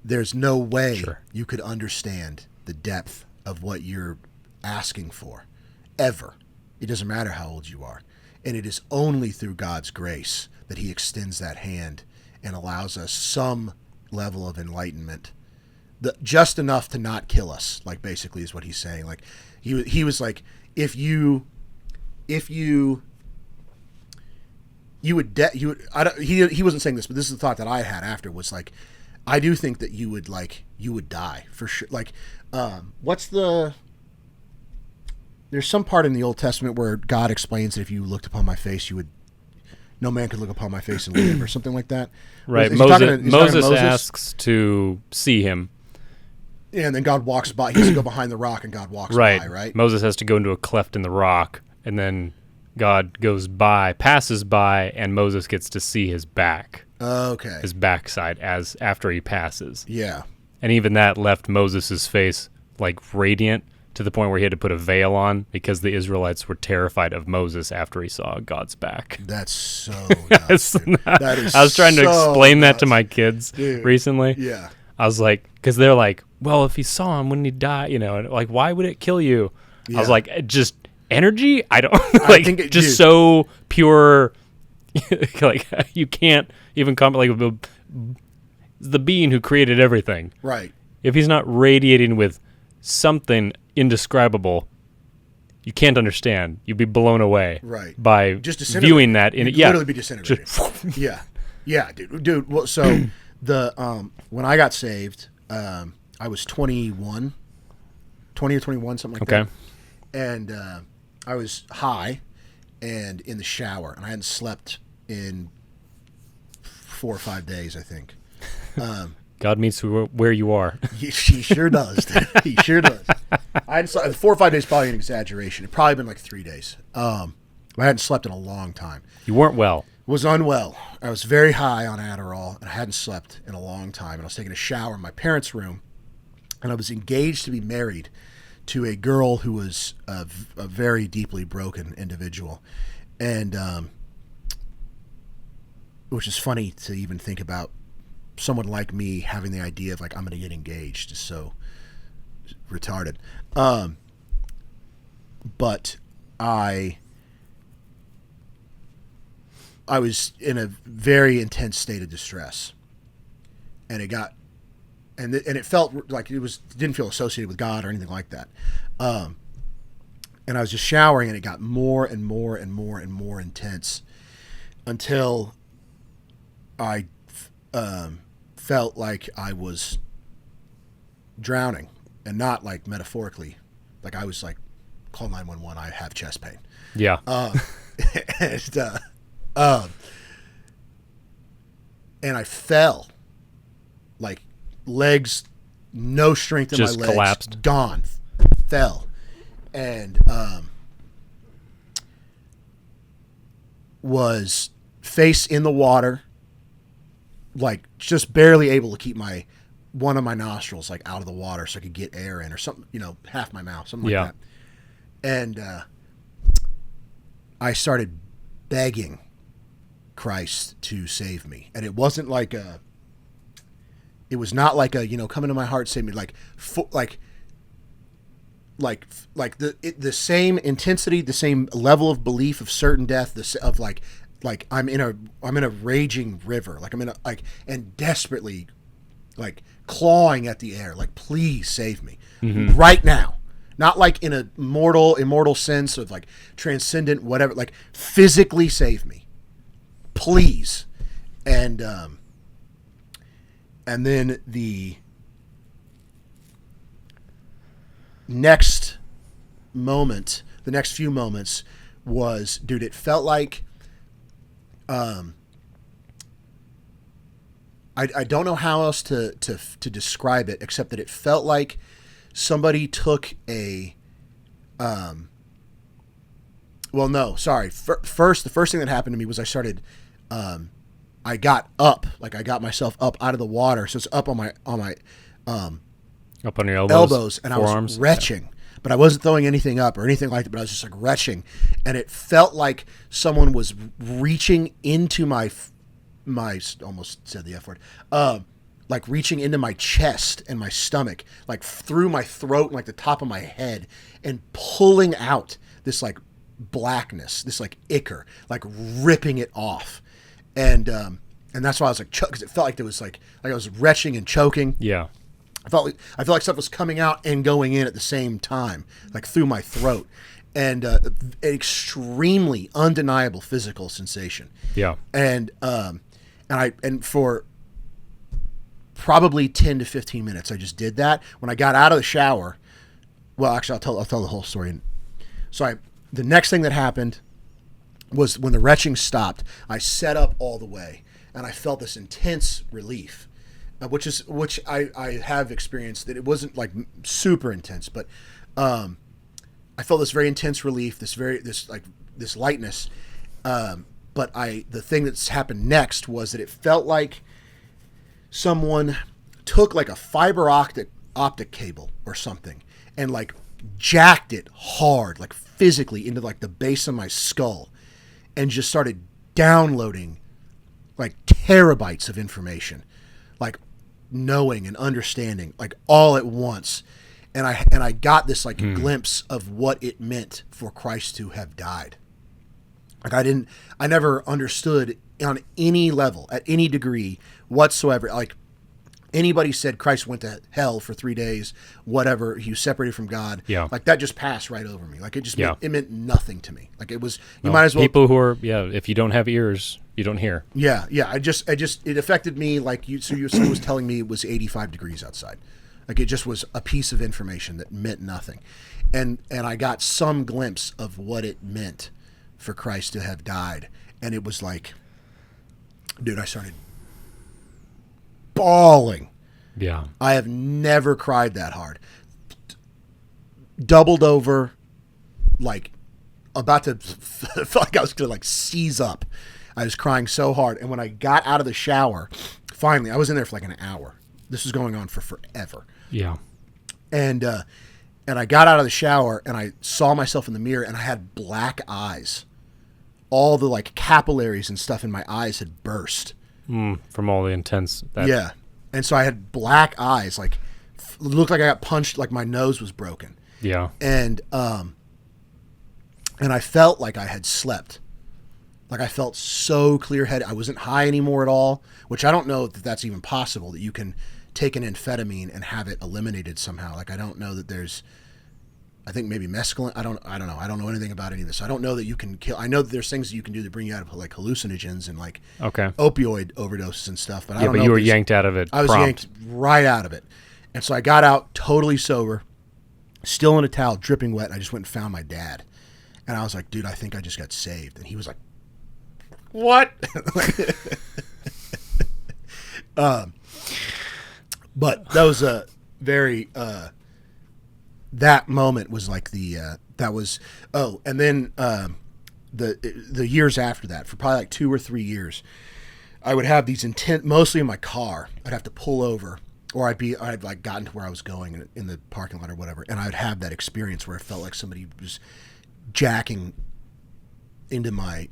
Speaker 3: There's no way you could understand the depth of what you're asking for, ever. It doesn't matter how old you are. And it is only through God's grace that he extends that hand and allows us some level of enlightenment, just enough to not kill us, like basically is what he's saying. Like he was like, if you would he wasn't saying this, but this is the thought that I had after, was like, I do think that you would die for sure. Like, there's some part in the Old Testament where God explains that if you looked upon my face, no man could look upon my face and live, or something like that.
Speaker 4: Right.
Speaker 3: Is he talking to
Speaker 4: Moses asks to see him.
Speaker 3: Yeah, and then God walks by. He has to go behind the rock, and God walks by, right?
Speaker 4: Moses has to go into a cleft in the rock, and then God passes by, and Moses gets to see his back.
Speaker 3: Okay.
Speaker 4: His backside after he passes.
Speaker 3: Yeah.
Speaker 4: And even that left Moses' face like radiant, to the point where he had to put a veil on because the Israelites were terrified of Moses after he saw God's back.
Speaker 3: That's so nuts, dude. That is
Speaker 4: I was trying to
Speaker 3: so
Speaker 4: explain that
Speaker 3: nuts.
Speaker 4: to my kids recently.
Speaker 3: Yeah.
Speaker 4: I was like, because they're like, well, if he saw him, wouldn't he die? And like, why would it kill you?
Speaker 3: Yeah.
Speaker 4: I was like, just energy? I don't,
Speaker 3: I think it,
Speaker 4: just
Speaker 3: dude.
Speaker 4: So pure, like, you can't even comment, like, the being who created everything.
Speaker 3: Right.
Speaker 4: If he's not radiating with something indescribable, you can't understand. You'd be blown away,
Speaker 3: right,
Speaker 4: by
Speaker 3: just
Speaker 4: viewing that in it. Yeah,
Speaker 3: literally be disintegrated. yeah, dude. Well, so when I got saved, I was 20 or 21, something like that. And I was high and in the shower, and I hadn't slept in 4 or 5 days, I think.
Speaker 4: God meets where you are.
Speaker 3: He sure does. He sure does. I hadn't slept, 4 or 5 days, probably an exaggeration. It probably been like 3 days. I hadn't slept in a long time.
Speaker 4: You weren't well.
Speaker 3: Was unwell. I was very high on Adderall, and I hadn't slept in a long time. And I was taking a shower in my parents' room, and I was engaged to be married to a girl who was a very deeply broken individual. And which is funny to even think about someone like me having the idea of like, I'm going to get engaged is so retarded. But I was in a very intense state of distress, and it felt like didn't feel associated with God or anything like that. And I was just showering, and it got more and more and more and more intense until I felt like I was drowning, and not like metaphorically, like I was like, call 911, I have chest pain.
Speaker 4: Yeah.
Speaker 3: And I fell, like legs, no strength in
Speaker 4: just
Speaker 3: my legs,
Speaker 4: collapsed,
Speaker 3: gone, fell, and was face in the water, like just barely able to keep one of my nostrils like out of the water so I could get air in, or something, half my mouth, something like that. And I started begging Christ to save me, and it wasn't like it was not like come into my heart, save me, like the same intensity, the same level of belief of certain death, of like I'm in a raging river, like I'm in a, like, and desperately like clawing at the air, like, please save me right now. Not like in a immortal sense of like transcendent whatever, like physically save me, please. And then the next few moments was, dude, it felt like, I don't know how else to describe it, except that it felt like somebody took a, the first thing that happened to me was I started, I got up, like I got myself up out of the water. So it's up on my,
Speaker 4: up on your elbows,
Speaker 3: and
Speaker 4: forearms,
Speaker 3: I was retching, but I wasn't throwing anything up or anything like that, but I was just like retching. And it felt like someone was reaching into my almost said the F word, like reaching into my chest and my stomach, like through my throat and like the top of my head, and pulling out this like blackness, this like ichor, like ripping it off. And that's why I was like, because it felt like there was like I was retching and choking.
Speaker 4: Yeah.
Speaker 3: I felt like stuff was coming out and going in at the same time, like through my throat, and an extremely undeniable physical sensation.
Speaker 4: Yeah.
Speaker 3: And for probably 10 to 15 minutes, I just did that. When I got out of the shower, well, actually, I'll tell the whole story. So the next thing that happened was when the retching stopped, I sat up all the way, and I felt this intense relief, which I have experienced. That it wasn't like super intense, but I felt this very intense relief, this lightness. But the thing that's happened next was that it felt like someone took like a fiber optic cable or something and like jacked it hard, like physically into like the base of my skull, and just started downloading like terabytes of information, like knowing and understanding, like all at once. And I got this like glimpse of what it meant for Christ to have died. Like I never understood on any level, at any degree whatsoever. Like anybody said Christ went to hell for 3 days, whatever, he was separated from God.
Speaker 4: Yeah.
Speaker 3: Like that just passed right over me. Like it just meant nothing to me. Like it was, might as well.
Speaker 4: People who are, if you don't have ears, you don't hear.
Speaker 3: Yeah. It affected me like you. So you was telling me it was 85 degrees outside. Like it just was a piece of information that meant nothing. And I got some glimpse of what it meant for Christ to have died. And it was like, dude, I started bawling.
Speaker 4: Yeah.
Speaker 3: I have never cried that hard. Doubled over, like about to, felt like I was going to like seize up. I was crying so hard. And when I got out of the shower, finally, I was in there for like an hour. This was going on for forever.
Speaker 4: Yeah.
Speaker 3: And I got out of the shower and I saw myself in the mirror and I had black eyes. All the like capillaries and stuff in my eyes had burst.
Speaker 4: From all the intense.
Speaker 3: Yeah. And so I had black eyes, like looked like I got punched, like my nose was broken.
Speaker 4: Yeah.
Speaker 3: And I felt like I had slept. Like I felt so clear-headed. I wasn't high anymore at all, which I don't know that that's even possible, that you can take an amphetamine and have it eliminated somehow. Like I don't know that there's, I think maybe mescaline. I don't know. I don't know anything about any of this. I don't know that you can kill. I know that there's things that you can do to bring you out of like hallucinogens and like opioid overdoses and stuff. But I don't know.
Speaker 4: But you were yanked out of it.
Speaker 3: I was yanked right out of it. And so I got out totally sober, still in a towel, dripping wet. And I just went and found my dad. And I was like, dude, I think I just got saved. And he was like, what? But that was a very, that moment was like that was, and then the years after that, for probably like 2 or 3 years, I would have these mostly in my car. I'd have to pull over, or I'd like gotten to where I was going in the parking lot or whatever, and I'd have that experience where it felt like somebody was jacking into my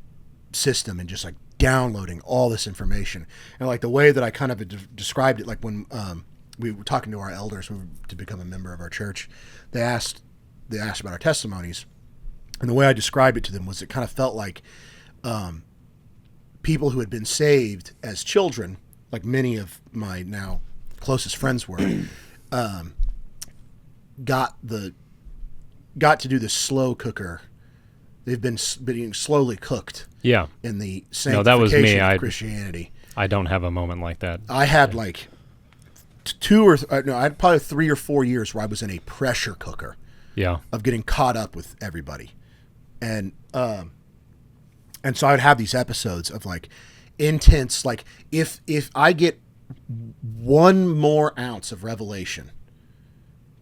Speaker 3: system and just like downloading all this information. And like the way that I kind of described it, like when we were talking to our elders to become a member of our church, they asked about our testimonies, and the way I described it to them was it kind of felt like people who had been saved as children, like many of my now closest friends were, got to do the slow cooker. They've been being slowly cooked.
Speaker 4: Yeah.
Speaker 3: In the
Speaker 4: No, that was me.
Speaker 3: sanctification of Christianity.
Speaker 4: I don't have a moment like that.
Speaker 3: I had like I had probably 3 or 4 years where I was in a pressure cooker.
Speaker 4: Yeah.
Speaker 3: Of getting caught up with everybody. And so I'd have these episodes of like intense, like if I get one more ounce of revelation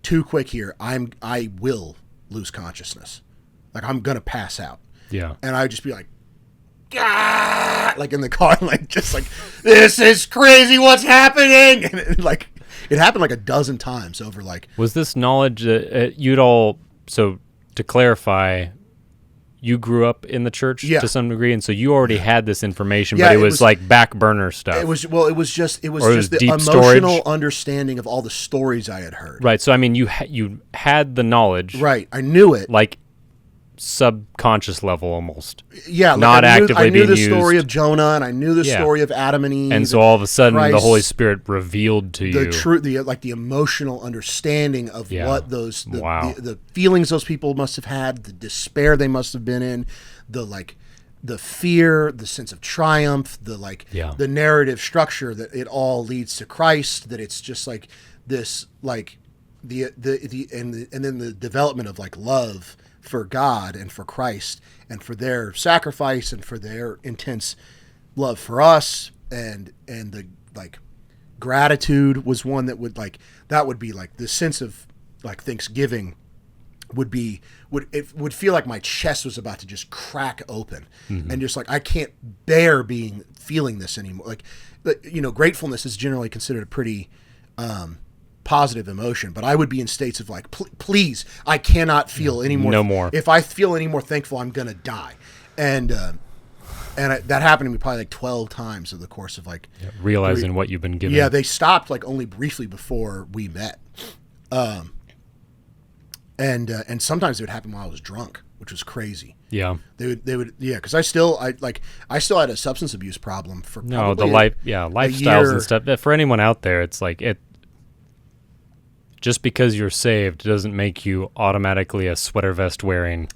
Speaker 3: too quick here, I will lose consciousness. Like I'm gonna pass out.
Speaker 4: Yeah.
Speaker 3: And I'd just be like, ah! Like in the car, like just like, this is crazy, what's happening? And it happened like a dozen times over like.
Speaker 4: Was this knowledge that you'd all, so to clarify, you grew up in the church to some degree, and so you already had this information, but it was like back burner stuff.
Speaker 3: It was just the emotional
Speaker 4: storage
Speaker 3: understanding of all the stories I had heard.
Speaker 4: Right. So I mean, you had the knowledge.
Speaker 3: Right. I knew it.
Speaker 4: Like subconscious level almost.
Speaker 3: Yeah. Like
Speaker 4: not actively being used.
Speaker 3: I knew the story of Jonah, and I knew the story of Adam and Eve.
Speaker 4: And so all of a sudden, the Holy Spirit revealed to you
Speaker 3: the emotional understanding of what the feelings those people must have had, the despair they must have been in, the fear, the sense of triumph, the narrative structure that it all leads to Christ. That it's just like this, like and then the development of like love for God and for Christ and for their sacrifice and for their intense love for us, and the like gratitude was one that would be like the sense of like Thanksgiving would feel like my chest was about to just crack open. Mm-hmm. And just like I can't bear feeling this anymore. Like gratefulness is generally considered a pretty positive emotion, but I would be in states of like, please, I cannot feel any more.
Speaker 4: No more.
Speaker 3: If I feel any more thankful, I'm gonna die. And that happened to me probably like 12 times in the course of like
Speaker 4: realizing what you've been given.
Speaker 3: Yeah, they stopped like only briefly before we met, and sometimes it would happen while I was drunk, which was crazy.
Speaker 4: Yeah,
Speaker 3: they would because I still had a substance abuse problem for
Speaker 4: lifestyles and stuff. For anyone out there, it's like it. Just because you're saved doesn't make you automatically a sweater vest wearing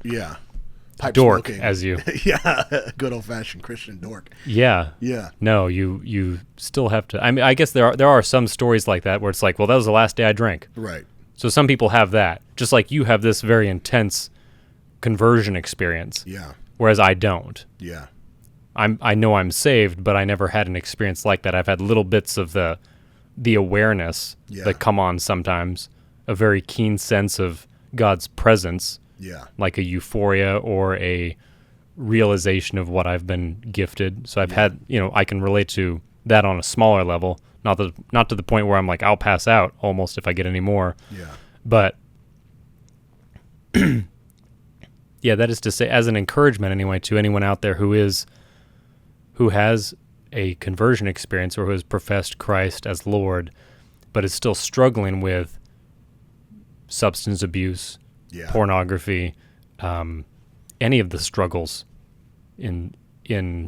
Speaker 3: pipe
Speaker 4: dork
Speaker 3: smoking.
Speaker 4: as you.
Speaker 3: Yeah, good old fashioned Christian dork.
Speaker 4: Yeah.
Speaker 3: Yeah.
Speaker 4: No, you still have to. I mean, I guess there are some stories like that where it's like, well, that was the last day I drank.
Speaker 3: Right.
Speaker 4: So some people have that, just like you have this very intense conversion experience.
Speaker 3: Yeah.
Speaker 4: Whereas I don't.
Speaker 3: Yeah.
Speaker 4: I know I'm saved, but I never had an experience like that. I've had little bits of the awareness that come on sometimes, a very keen sense of God's presence.
Speaker 3: Yeah.
Speaker 4: Like a euphoria or a realization of what I've been gifted. So I've had, I can relate to that on a smaller level, not to the point where I'm like, I'll pass out almost if I get any more.
Speaker 3: Yeah.
Speaker 4: But yeah, that is to say, as an encouragement anyway, to anyone out there who has a conversion experience or who has professed Christ as Lord, but is still struggling with substance abuse, pornography, any of the struggles in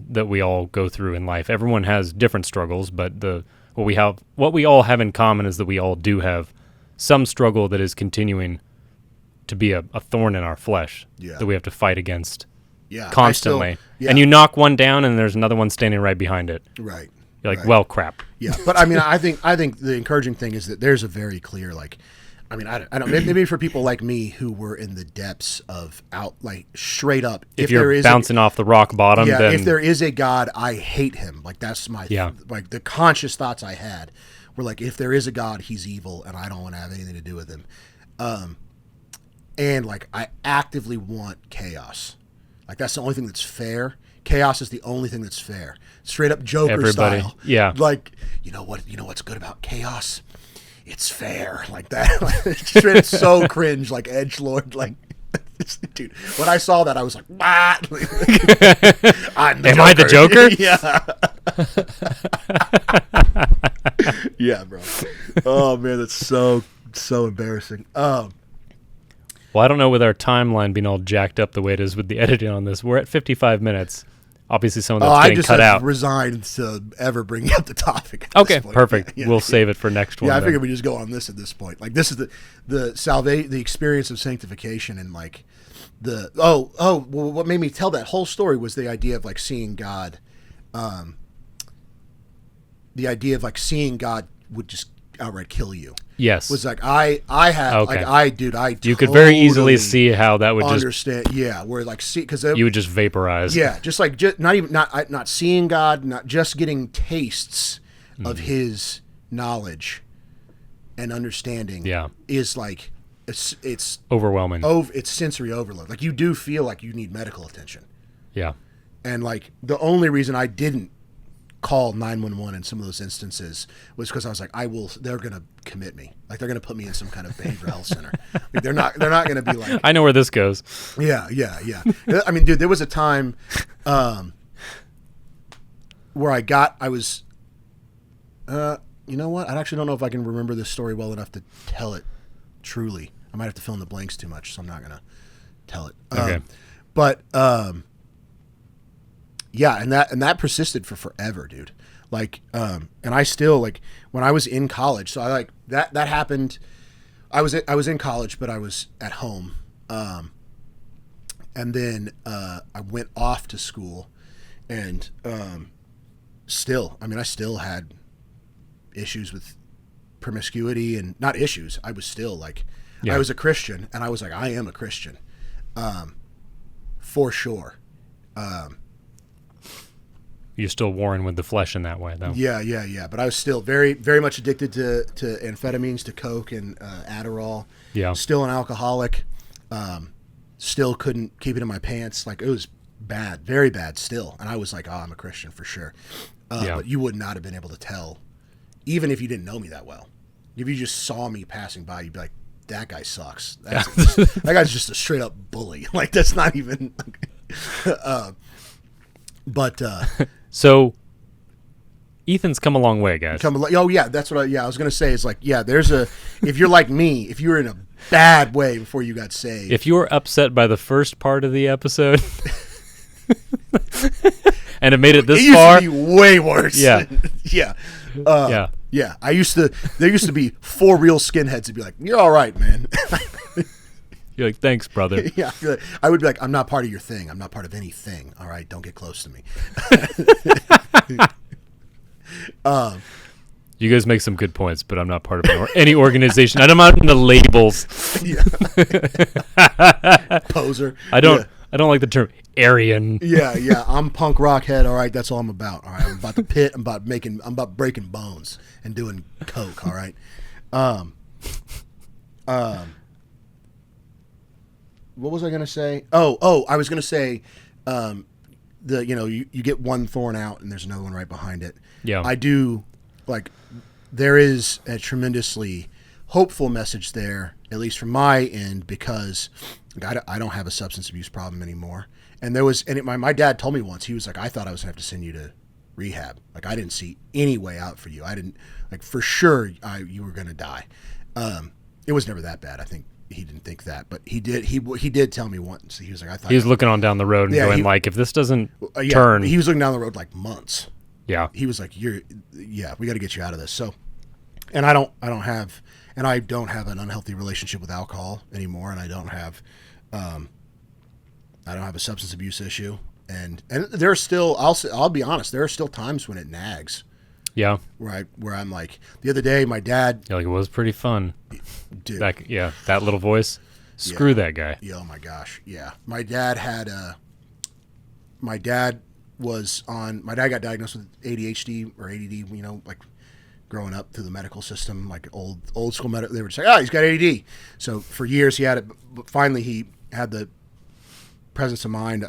Speaker 4: that we all go through in life. Everyone has different struggles, but what we all have in common is that we all do have some struggle that is continuing to be a thorn in our flesh that we have to fight against constantly. And you knock one down and there's another one standing right behind it.
Speaker 3: Right.
Speaker 4: You're like, well, crap.
Speaker 3: Yeah. But I mean, I think the encouraging thing is that there's a very clear, I don't maybe for people like me who were in the depths of straight up.
Speaker 4: If you're bouncing off the rock bottom, then
Speaker 3: if there is a God, I hate him. Like that's my the conscious thoughts I had were like, if there is a God, he's evil, and I don't want to have anything to do with him. And like I actively want chaos. Like that's the only thing that's fair. Chaos is the only thing that's fair. Straight up Joker style.
Speaker 4: Yeah.
Speaker 3: Like you know what's good about chaos? It's fair, like that. Straight up so cringe, like edgelord, like dude. When I saw that, I was like, "What? Am
Speaker 4: I the Joker?"
Speaker 3: Yeah, yeah, bro. Oh man, that's so embarrassing.
Speaker 4: Well, I don't know with our timeline being all jacked up the way it is with the editing on this. We're at 55 minutes. Obviously, some of that's getting cut out.
Speaker 3: I just resigned to ever bringing up the topic.
Speaker 4: Okay, perfect. We'll save it for next one.
Speaker 3: Yeah, I figured we just go on this at this point. Like this is the experience of sanctification, and like what made me tell that whole story was the idea of like seeing God. The idea of like seeing God would just outright kill you.
Speaker 4: Yes,
Speaker 3: was like I had
Speaker 4: okay.
Speaker 3: I
Speaker 4: you could very easily see how that would
Speaker 3: understand. Where like see because
Speaker 4: you would just vaporize.
Speaker 3: Yeah, just not seeing God, not just getting tastes of His knowledge and understanding.
Speaker 4: Yeah,
Speaker 3: is like it's
Speaker 4: overwhelming.
Speaker 3: It's sensory overload. Like you do feel like you need medical attention.
Speaker 4: Yeah,
Speaker 3: and like the only reason I didn't call 911 in some of those instances was because I was like, they're going to commit me. Like they're going to put me in some kind of behavioral health center. Like they're not going to be like,
Speaker 4: I know where this goes.
Speaker 3: Yeah. I mean, dude, there was a time, where I was, you know what? I actually don't know if I can remember this story well enough to tell it truly. I might have to fill in the blanks too much, so I'm not going to tell it.
Speaker 4: Okay.
Speaker 3: Yeah, and that persisted for forever, dude. Like, and I still like when I was in college. So I like that happened. I was in college, but I was at home, and then I went off to school, and I still had issues with promiscuity and not issues. I was still like, I was a Christian, and I was like, I am a Christian, for sure.
Speaker 4: You're still warring with the flesh in that way, though.
Speaker 3: Yeah. But I was still very, very much addicted to amphetamines, to coke and Adderall. Yeah. Still an alcoholic. Still couldn't keep it in my pants. Like it was bad, very bad still. And I was like, I'm a Christian for sure. But you would not have been able to tell, even if you didn't know me that well. If you just saw me passing by, you'd be like, that guy sucks. That guy's just a straight up bully. Like that's not even.
Speaker 4: So Ethan's come a long way, guys.
Speaker 3: Oh yeah, that's what I was gonna say. Is like, if you're like me, if you were in a bad way before you got saved,
Speaker 4: if you were upset by the first part of the episode and it made it this far,
Speaker 3: used to be way worse.
Speaker 4: Yeah.
Speaker 3: Yeah. There used to be 4 real skinheads to be like, you're all right, man.
Speaker 4: You're like, thanks, brother.
Speaker 3: Yeah, I would be like, I'm not part of your thing. I'm not part of anything. All right, don't get close to me.
Speaker 4: You guys make some good points, but I'm not part of any organization. I'm not into labels.
Speaker 3: Poser.
Speaker 4: I don't like the term Aryan.
Speaker 3: Yeah. I'm punk rock head. All right, that's all I'm about. All right, I'm about the pit. I'm about breaking bones and doing coke. All right. What was I gonna say? Oh, I was gonna say, you get one thorn out and there's another one right behind it.
Speaker 4: Yeah.
Speaker 3: I do like. There is a tremendously hopeful message there, at least from my end, because I don't have a substance abuse problem anymore. And my dad told me once, he was like, I thought I was gonna have to send you to rehab. Like, I didn't see any way out for you. I didn't, like, for sure you were gonna die. It was never that bad. I think he didn't think that, but he did tell me once. He was like, I thought
Speaker 4: he was looking on down the road and going like, if this doesn't turn.
Speaker 3: He was looking down the road like months.
Speaker 4: Yeah.
Speaker 3: He was like, we got to get you out of this. So, and I don't have an unhealthy relationship with alcohol anymore. And I don't have a substance abuse issue. And there's still, I'll be honest, there are still times when it nags.
Speaker 4: Yeah.
Speaker 3: Where I'm like, the other day, my dad.
Speaker 4: You're like, it was pretty fun.
Speaker 3: Dude.
Speaker 4: That little voice. Screw that guy.
Speaker 3: Yeah, oh my gosh. Yeah. My dad got diagnosed with ADHD or ADD, like growing up through the medical system, like old school medical. They would say, he's got ADD. So for years he had it, but finally he had the presence of mind,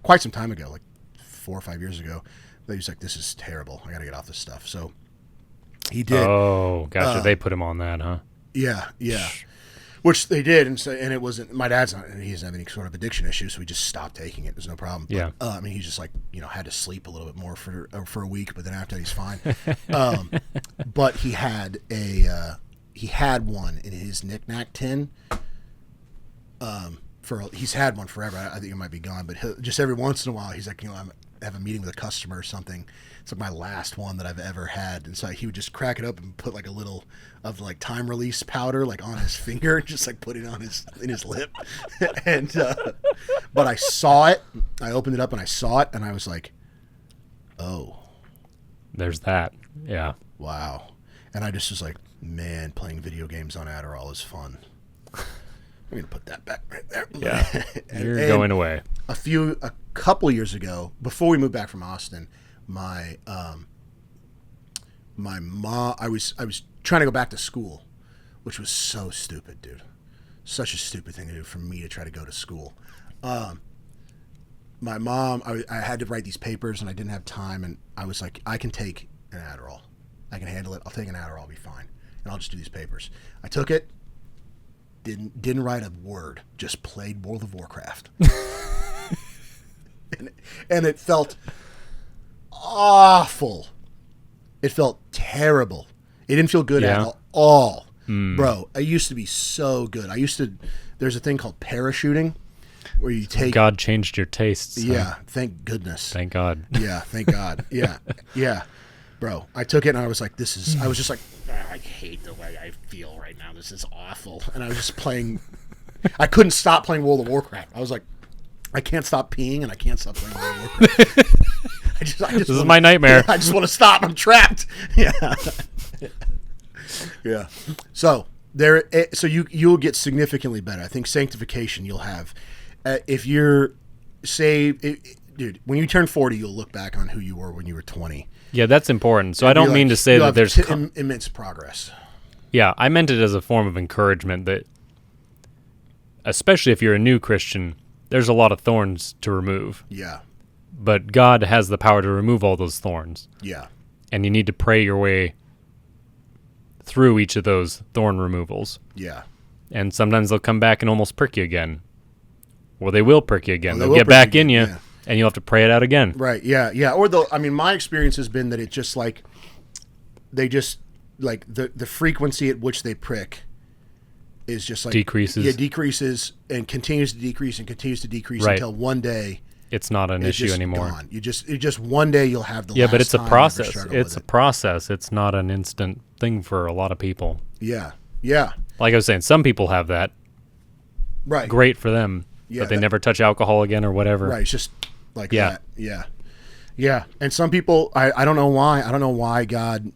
Speaker 3: quite some time ago, like 4 or 5 years ago, that he was like, this is terrible. I got to get off this stuff. So he did.
Speaker 4: Oh, gotcha. They put him on that, huh?
Speaker 3: Yeah. Which they did, and it wasn't. My dad's not. He doesn't have any sort of addiction issues, so we just stopped taking it. There's no problem. But,
Speaker 4: yeah.
Speaker 3: He just had to sleep a little bit more for a week, but then after that he's fine. But he had one in his knick-knack tin. He's had one forever. I think it might be gone, but just every once in a while he's like, I have a meeting with a customer or something. It's like my last one that I've ever had, and so he would just crack it up and put like a little of like time release powder like on his finger, just like put it in his lip. And but I saw it. I opened it up and I saw it, and I was like, oh,
Speaker 4: there's that. Yeah.
Speaker 3: Wow. And I just was like, man, playing video games on Adderall is fun. I'm gonna put that back right there.
Speaker 4: Yeah. You're going away.
Speaker 3: A couple years ago, before we moved back from Austin, my mom, I was trying to go back to school, which was so stupid, dude. Such a stupid thing to do for me to try to go to school. My mom, I had to write these papers and I didn't have time, and I was like, I can take an Adderall. I can handle it. I'll take an Adderall. I'll be fine. And I'll just do these papers. I took it. Didn't write a word. Just played World of Warcraft. and it felt awful. It felt terrible. It didn't feel good at all. Bro, I used to be so good. There's a thing called parachuting where you take.
Speaker 4: God changed your tastes.
Speaker 3: Yeah,
Speaker 4: huh?
Speaker 3: thank goodness.
Speaker 4: Thank God.
Speaker 3: Yeah, thank God. Yeah. Bro, I took it and I was like, I was just like, I hate the way I feel right now. This is awful. And I was just playing. I couldn't stop playing World of Warcraft. I was like, I can't stop peeing and I can't stop playing World of Warcraft.
Speaker 4: This is my nightmare.
Speaker 3: I just want to stop. I'm trapped. Yeah. Yeah. So you'll get significantly better. I think sanctification you'll have. If you're dude, when you turn 40, you'll look back on who you were when you were 20.
Speaker 4: Yeah, that's important. So I don't mean to say that there's
Speaker 3: immense progress.
Speaker 4: Yeah, I meant it as a form of encouragement that, especially if you're a new Christian, there's a lot of thorns to remove.
Speaker 3: Yeah.
Speaker 4: But God has the power to remove all those thorns.
Speaker 3: Yeah.
Speaker 4: And you need to pray your way through each of those thorn removals.
Speaker 3: Yeah.
Speaker 4: And sometimes they'll come back and almost prick you again. Or they will prick you again. They'll get back in you, and you'll have to pray it out again.
Speaker 3: Right, yeah. Or my experience has been that it just like, they just, like, the frequency at which they prick is just like...
Speaker 4: Decreases.
Speaker 3: Yeah, decreases and continues to decrease and continues to decrease until one day...
Speaker 4: It's not an issue anymore.
Speaker 3: Gone. You just one day you'll have the
Speaker 4: last but it's a process. It's a process. It's not an instant thing for a lot of people.
Speaker 3: Yeah.
Speaker 4: Like I was saying, some people have that
Speaker 3: Right.
Speaker 4: great for them.
Speaker 3: Yeah,
Speaker 4: but they never touch alcohol again or whatever.
Speaker 3: Right. It's just like that. Yeah. Yeah. And some people, I don't know why. I don't know why God.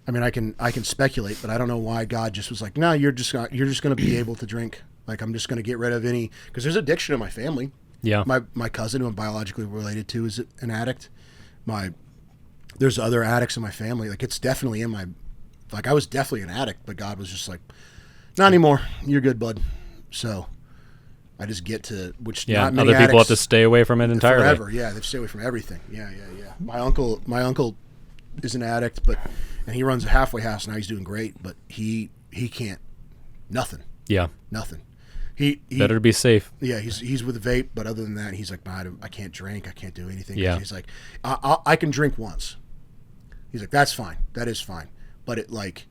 Speaker 3: I mean, I can speculate, but I don't know why God just was like, no, you're just going to be able to drink. Like, I'm just going to get rid of any, because there's addiction in my family.
Speaker 4: Yeah.
Speaker 3: My cousin, who I'm biologically related to, is an addict. There's other addicts in my family. Like, it's definitely in my, like, I was definitely an addict, but God was just like, not anymore. You're good, bud. So I just get to, which not many
Speaker 4: other people have
Speaker 3: addicts
Speaker 4: to stay away from it entirely.
Speaker 3: forever. Yeah, they have to stay away from everything. Yeah. My uncle is an addict, and he runs a halfway house now. He's doing great, but he can't. Nothing.
Speaker 4: Yeah.
Speaker 3: Nothing. He
Speaker 4: better to be safe.
Speaker 3: Yeah, he's with a vape, but other than that, he's like, I can't drink. I can't do anything.
Speaker 4: Yeah.
Speaker 3: He's like, I can drink once. He's like, that's fine. That is fine. But it like,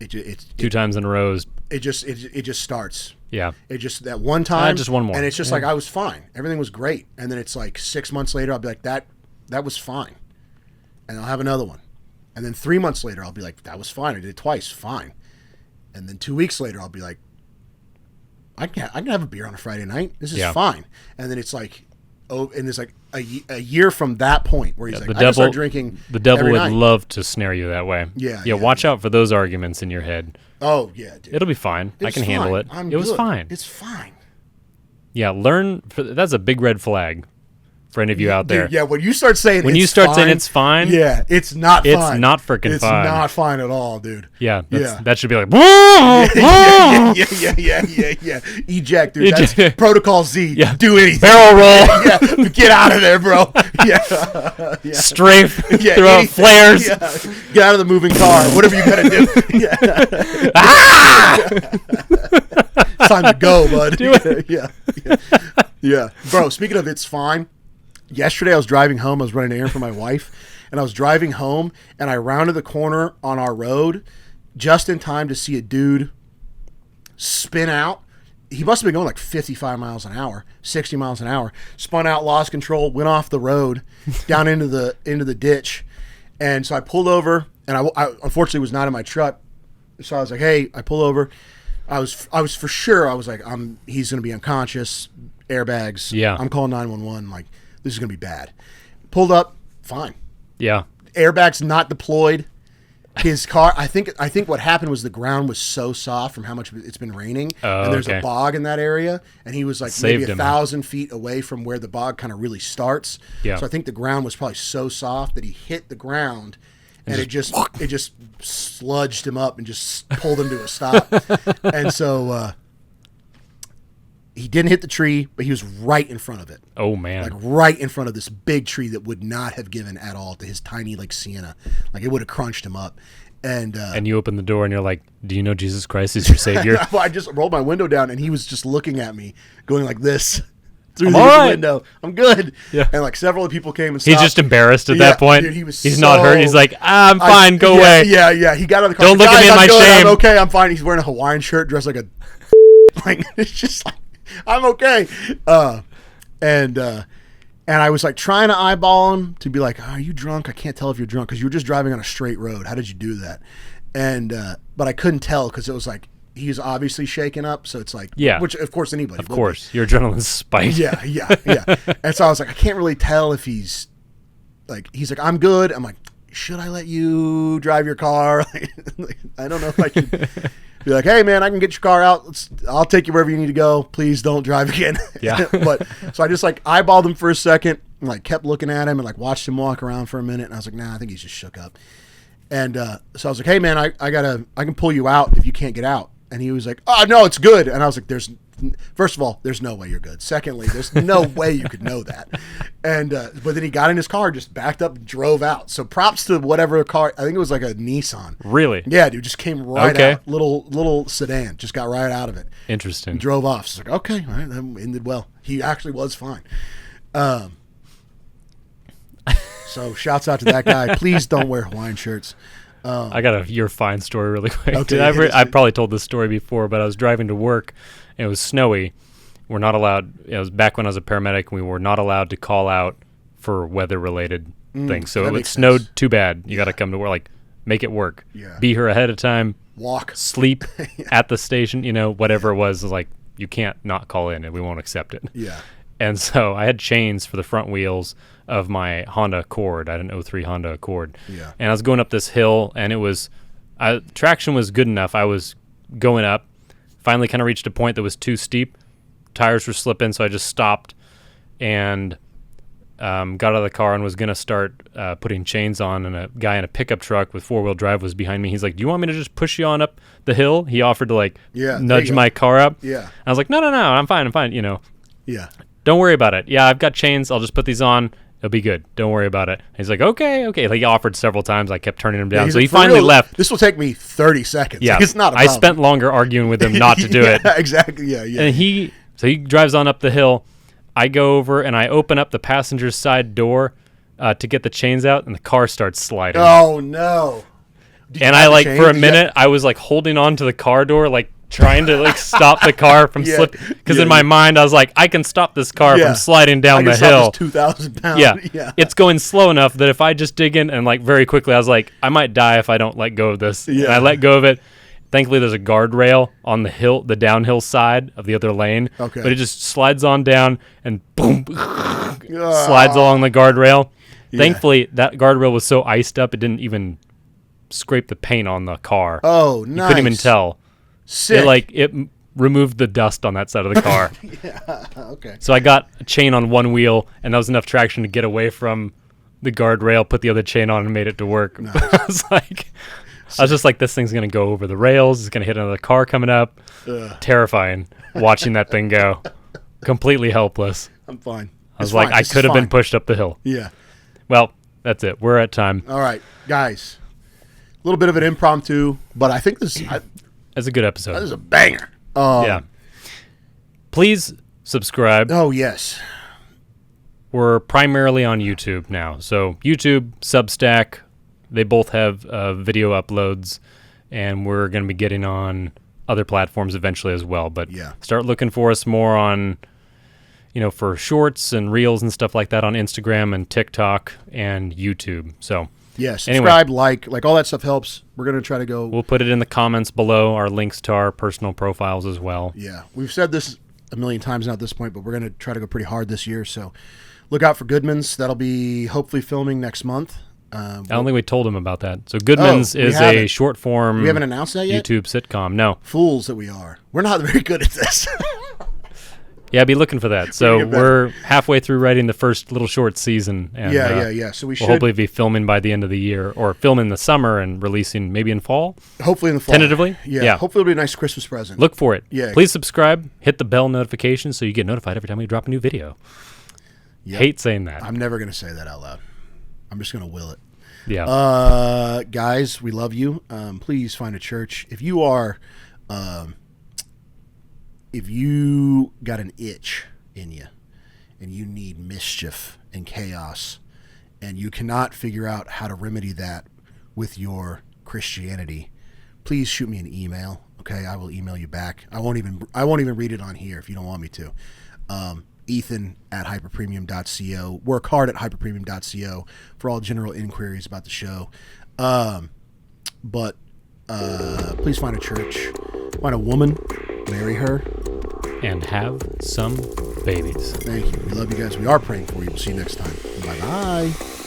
Speaker 3: it's
Speaker 4: 2 times in a row.
Speaker 3: It just starts.
Speaker 4: Yeah.
Speaker 3: It just that one time.
Speaker 4: Just one more.
Speaker 3: And it's just like I was fine. Everything was great. And then it's like 6 months later, I'll be like, that was fine. And I'll have another one. And then 3 months later, I'll be like, that was fine. I did it twice, fine. And then 2 weeks later, I'll be like, I can have a beer on a Friday night. This is fine. And then it's like, and it's like a year from that point where he's like, I can start drinking.
Speaker 4: The devil
Speaker 3: every
Speaker 4: would
Speaker 3: night.
Speaker 4: love to snare you that way.
Speaker 3: Yeah.
Speaker 4: Watch out for those arguments in your head.
Speaker 3: Oh yeah, dude.
Speaker 4: It'll be fine. I can handle it. It was fine.
Speaker 3: It's fine.
Speaker 4: Yeah, that's a big red flag for any of you out there.
Speaker 3: Dude, yeah, when you start saying
Speaker 4: saying it's fine,
Speaker 3: yeah, it's not fine.
Speaker 4: It's not freaking fine.
Speaker 3: It's not fine at all, dude.
Speaker 4: Yeah,
Speaker 3: yeah.
Speaker 4: That should be like,
Speaker 3: yeah. Eject, dude. That's Protocol Z.
Speaker 4: Yeah.
Speaker 3: Do anything.
Speaker 4: Barrel roll.
Speaker 3: Yeah, get out of there, bro. Yeah.
Speaker 4: Strafe. Throw out flares.
Speaker 3: Yeah. Get out of the moving car. Whatever you gotta do. Yeah. It's time to go, bud.
Speaker 4: Do it.
Speaker 3: Yeah. Bro, speaking of it's fine. Yesterday I was driving home. I was running an errand for my wife, and I was driving home, and I rounded the corner on our road just in time to see a dude spin out. He must have been going like 55 miles an hour, 60 miles an hour. Spun out, lost control, went off the road, down into the ditch. And so I pulled over, and I unfortunately was not in my truck. So I was like, hey, I pull over. I was for sure. I was like, he's going to be unconscious, airbags.
Speaker 4: Yeah.
Speaker 3: I'm calling 911. Like, this is going to be bad. Pulled up, fine.
Speaker 4: Yeah.
Speaker 3: Airbags not deployed. His car, I think what happened was the ground was so soft from how much it's been raining, and there's a bog in that area, and he was like maybe 1,000 feet away from where the bog kind of really starts.
Speaker 4: Yeah.
Speaker 3: So I think the ground was probably so soft that he hit the ground, and it just sludged him up and just pulled him to a stop. And so he didn't hit the tree, but he was right in front of it.
Speaker 4: Oh man!
Speaker 3: Like right in front of this big tree that would not have given at all to his tiny like Sienna. Like it would have crunched him up. And
Speaker 4: you open the door and you're like, "Do you know Jesus Christ is your Savior?"
Speaker 3: I just rolled my window down and he was just looking at me, going like this through the window. I'm good.
Speaker 4: Yeah.
Speaker 3: And like several of the people came and stopped.
Speaker 4: He's just embarrassed at that point.
Speaker 3: Dude, he's
Speaker 4: not hurt. He's like, I'm fine. Go away.
Speaker 3: Yeah. He got out of the car.
Speaker 4: Don't look at me in my shame.
Speaker 3: I'm okay. I'm fine. He's wearing a Hawaiian shirt, dressed like a like it's just like. I'm okay. And I was like trying to eyeball him to be like, are you drunk? I can't tell if you're drunk because you were just driving on a straight road. How did you do that? And but I couldn't tell because it was like he's obviously shaken up. So it's like, which of course anybody.
Speaker 4: Of course, your adrenaline's spiked.
Speaker 3: Yeah. And so I was like, I can't really tell if he's like I'm good. I'm like, should I let you drive your car? I don't know if I can. Be like, hey man, I can get your car out. I'll take you wherever you need to go. Please don't drive again.
Speaker 4: Yeah.
Speaker 3: But so I just like eyeballed him for a second and like kept looking at him and like watched him walk around for a minute. And I was like, nah, I think he's just shook up. And so I was like, hey man, I can pull you out if you can't get out. And he was like, oh no, it's good. And I was like, first of all, there's no way you're good. Secondly, there's no way you could know that. And but then he got in his car, just backed up, and drove out. So props to whatever car. I think it was like a Nissan.
Speaker 4: Really?
Speaker 3: Yeah, dude, just came right out. Little sedan, just got right out of it.
Speaker 4: Interesting.
Speaker 3: And drove off. So it's like, okay, all right, that ended well. He actually was fine. So shouts out to that guy. Please don't wear Hawaiian shirts.
Speaker 4: I got a you're fine story really quick.
Speaker 3: Okay,
Speaker 4: I probably told this story before, but I was driving to work and it was snowy. We're not allowed. It was back when I was a paramedic. We were not allowed to call out for weather-related things. So it snowed too bad. You got to come to work. Like, make it work.
Speaker 3: Yeah.
Speaker 4: Be here ahead of time.
Speaker 3: walk,
Speaker 4: sleep at the station, whatever it was like, you can't not call in and we won't accept it.
Speaker 3: Yeah.
Speaker 4: And so I had chains for the front wheels of my Honda Accord. I had an 03 Honda Accord.
Speaker 3: Yeah.
Speaker 4: And I was going up this hill, and it was traction was good enough. I was going up, finally kind of reached a point that was too steep. Tires were slipping, so I just stopped and got out of the car and was going to start putting chains on, and a guy in a pickup truck with four-wheel drive was behind me. He's like, do you want me to just push you on up the hill? He offered to nudge my car up.
Speaker 3: Yeah.
Speaker 4: I was like, no, I'm fine.
Speaker 3: Yeah.
Speaker 4: Don't worry about it. Yeah, I've got chains. I'll just put these on. It'll be good. Don't worry about it. He's like, okay. Like, he offered several times. I kept turning him down. So he finally left.
Speaker 3: This will take me 30 seconds.
Speaker 4: Yeah.
Speaker 3: It's not a
Speaker 4: I
Speaker 3: problem.
Speaker 4: spent longer arguing with him not to do it.
Speaker 3: Exactly. Yeah.
Speaker 4: And he drives on up the hill. I go over and I open up the passenger side door to get the chains out, and the car starts sliding.
Speaker 3: Oh, no.
Speaker 4: And I, for a minute, I was, holding on to the car door, trying to stop the car from slipping, because in my mind I was like, I can stop this car from sliding down the hill.
Speaker 3: 2,000 pounds.
Speaker 4: Yeah, it's going slow enough that if I just dig in and very quickly, I was like, I might die if I don't let go of this.
Speaker 3: Yeah.
Speaker 4: And I let go of it. Thankfully, there's a guardrail on the hill, the downhill side of the other lane.
Speaker 3: Okay.
Speaker 4: But it just slides on down and boom, slides along the guardrail.
Speaker 3: Yeah.
Speaker 4: Thankfully, that guardrail was so iced up, it didn't even scrape the paint on the car.
Speaker 3: Oh, nice.
Speaker 4: You couldn't even tell.
Speaker 3: Sick.
Speaker 4: It removed the dust on that side of the car.
Speaker 3: Yeah, okay.
Speaker 4: So I got a chain on one wheel, and that was enough traction to get away from the guardrail, put the other chain on, and made it to work.
Speaker 3: Nice.
Speaker 4: I was just like, this thing's going to go over the rails. It's going to hit another car coming up. Terrifying watching that thing go. Completely helpless.
Speaker 3: I'm fine.
Speaker 4: I was like, I could have been pushed up the hill.
Speaker 3: Yeah.
Speaker 4: Well, that's it. We're at time.
Speaker 3: All right, guys. A little bit of an impromptu, but I think this
Speaker 4: That's a good episode.
Speaker 3: is a banger.
Speaker 4: Yeah. Please subscribe.
Speaker 3: Oh, yes.
Speaker 4: We're primarily on YouTube now. So YouTube, Substack, they both have video uploads, and we're going to be getting on other platforms eventually as well. But start looking for us more on, for shorts and reels and stuff like that on Instagram and TikTok and YouTube. So
Speaker 3: subscribe, like all that stuff helps. We're going to try to go.
Speaker 4: We'll put it in the comments below, our links to our personal profiles as well.
Speaker 3: Yeah. We've said this a million times now at this point, but we're going to try to go pretty hard this year. So look out for Goodman's. That'll be hopefully filming next month.
Speaker 4: I don't think we told him about that. So Goodman's is a short form.
Speaker 3: We haven't announced that yet?
Speaker 4: YouTube sitcom. No.
Speaker 3: Fools that we are. We're not very good at this.
Speaker 4: Yeah, be looking for that. So we're halfway through writing the first little short season. And,
Speaker 3: yeah. So we'll
Speaker 4: hopefully be filming by the end of the year, or film in the summer and releasing maybe in fall.
Speaker 3: Hopefully in the fall.
Speaker 4: Tentatively?
Speaker 3: Yeah. Hopefully it'll be a nice Christmas present.
Speaker 4: Look for it.
Speaker 3: Yeah.
Speaker 4: Please subscribe. Hit the bell notification so you get notified every time we drop a new video.
Speaker 3: Yep.
Speaker 4: Hate saying that.
Speaker 3: I'm never going to say that out loud. I'm just going to will it.
Speaker 4: Yeah.
Speaker 3: Guys, we love you. Please find a church. If you are, if you got an itch in you and you need mischief and chaos and you cannot figure out how to remedy that with your Christianity, please shoot me an email. Okay. I will email you back. I won't even read it on here if you don't want me to. Ethan@hyperpremium.co. Work hard at hyperpremium.co for all general inquiries about the show. But please find a church, find a woman, marry her,
Speaker 4: and have some babies.
Speaker 3: Thank you. We love you guys. We are praying for you. We'll see you next time. Bye-bye.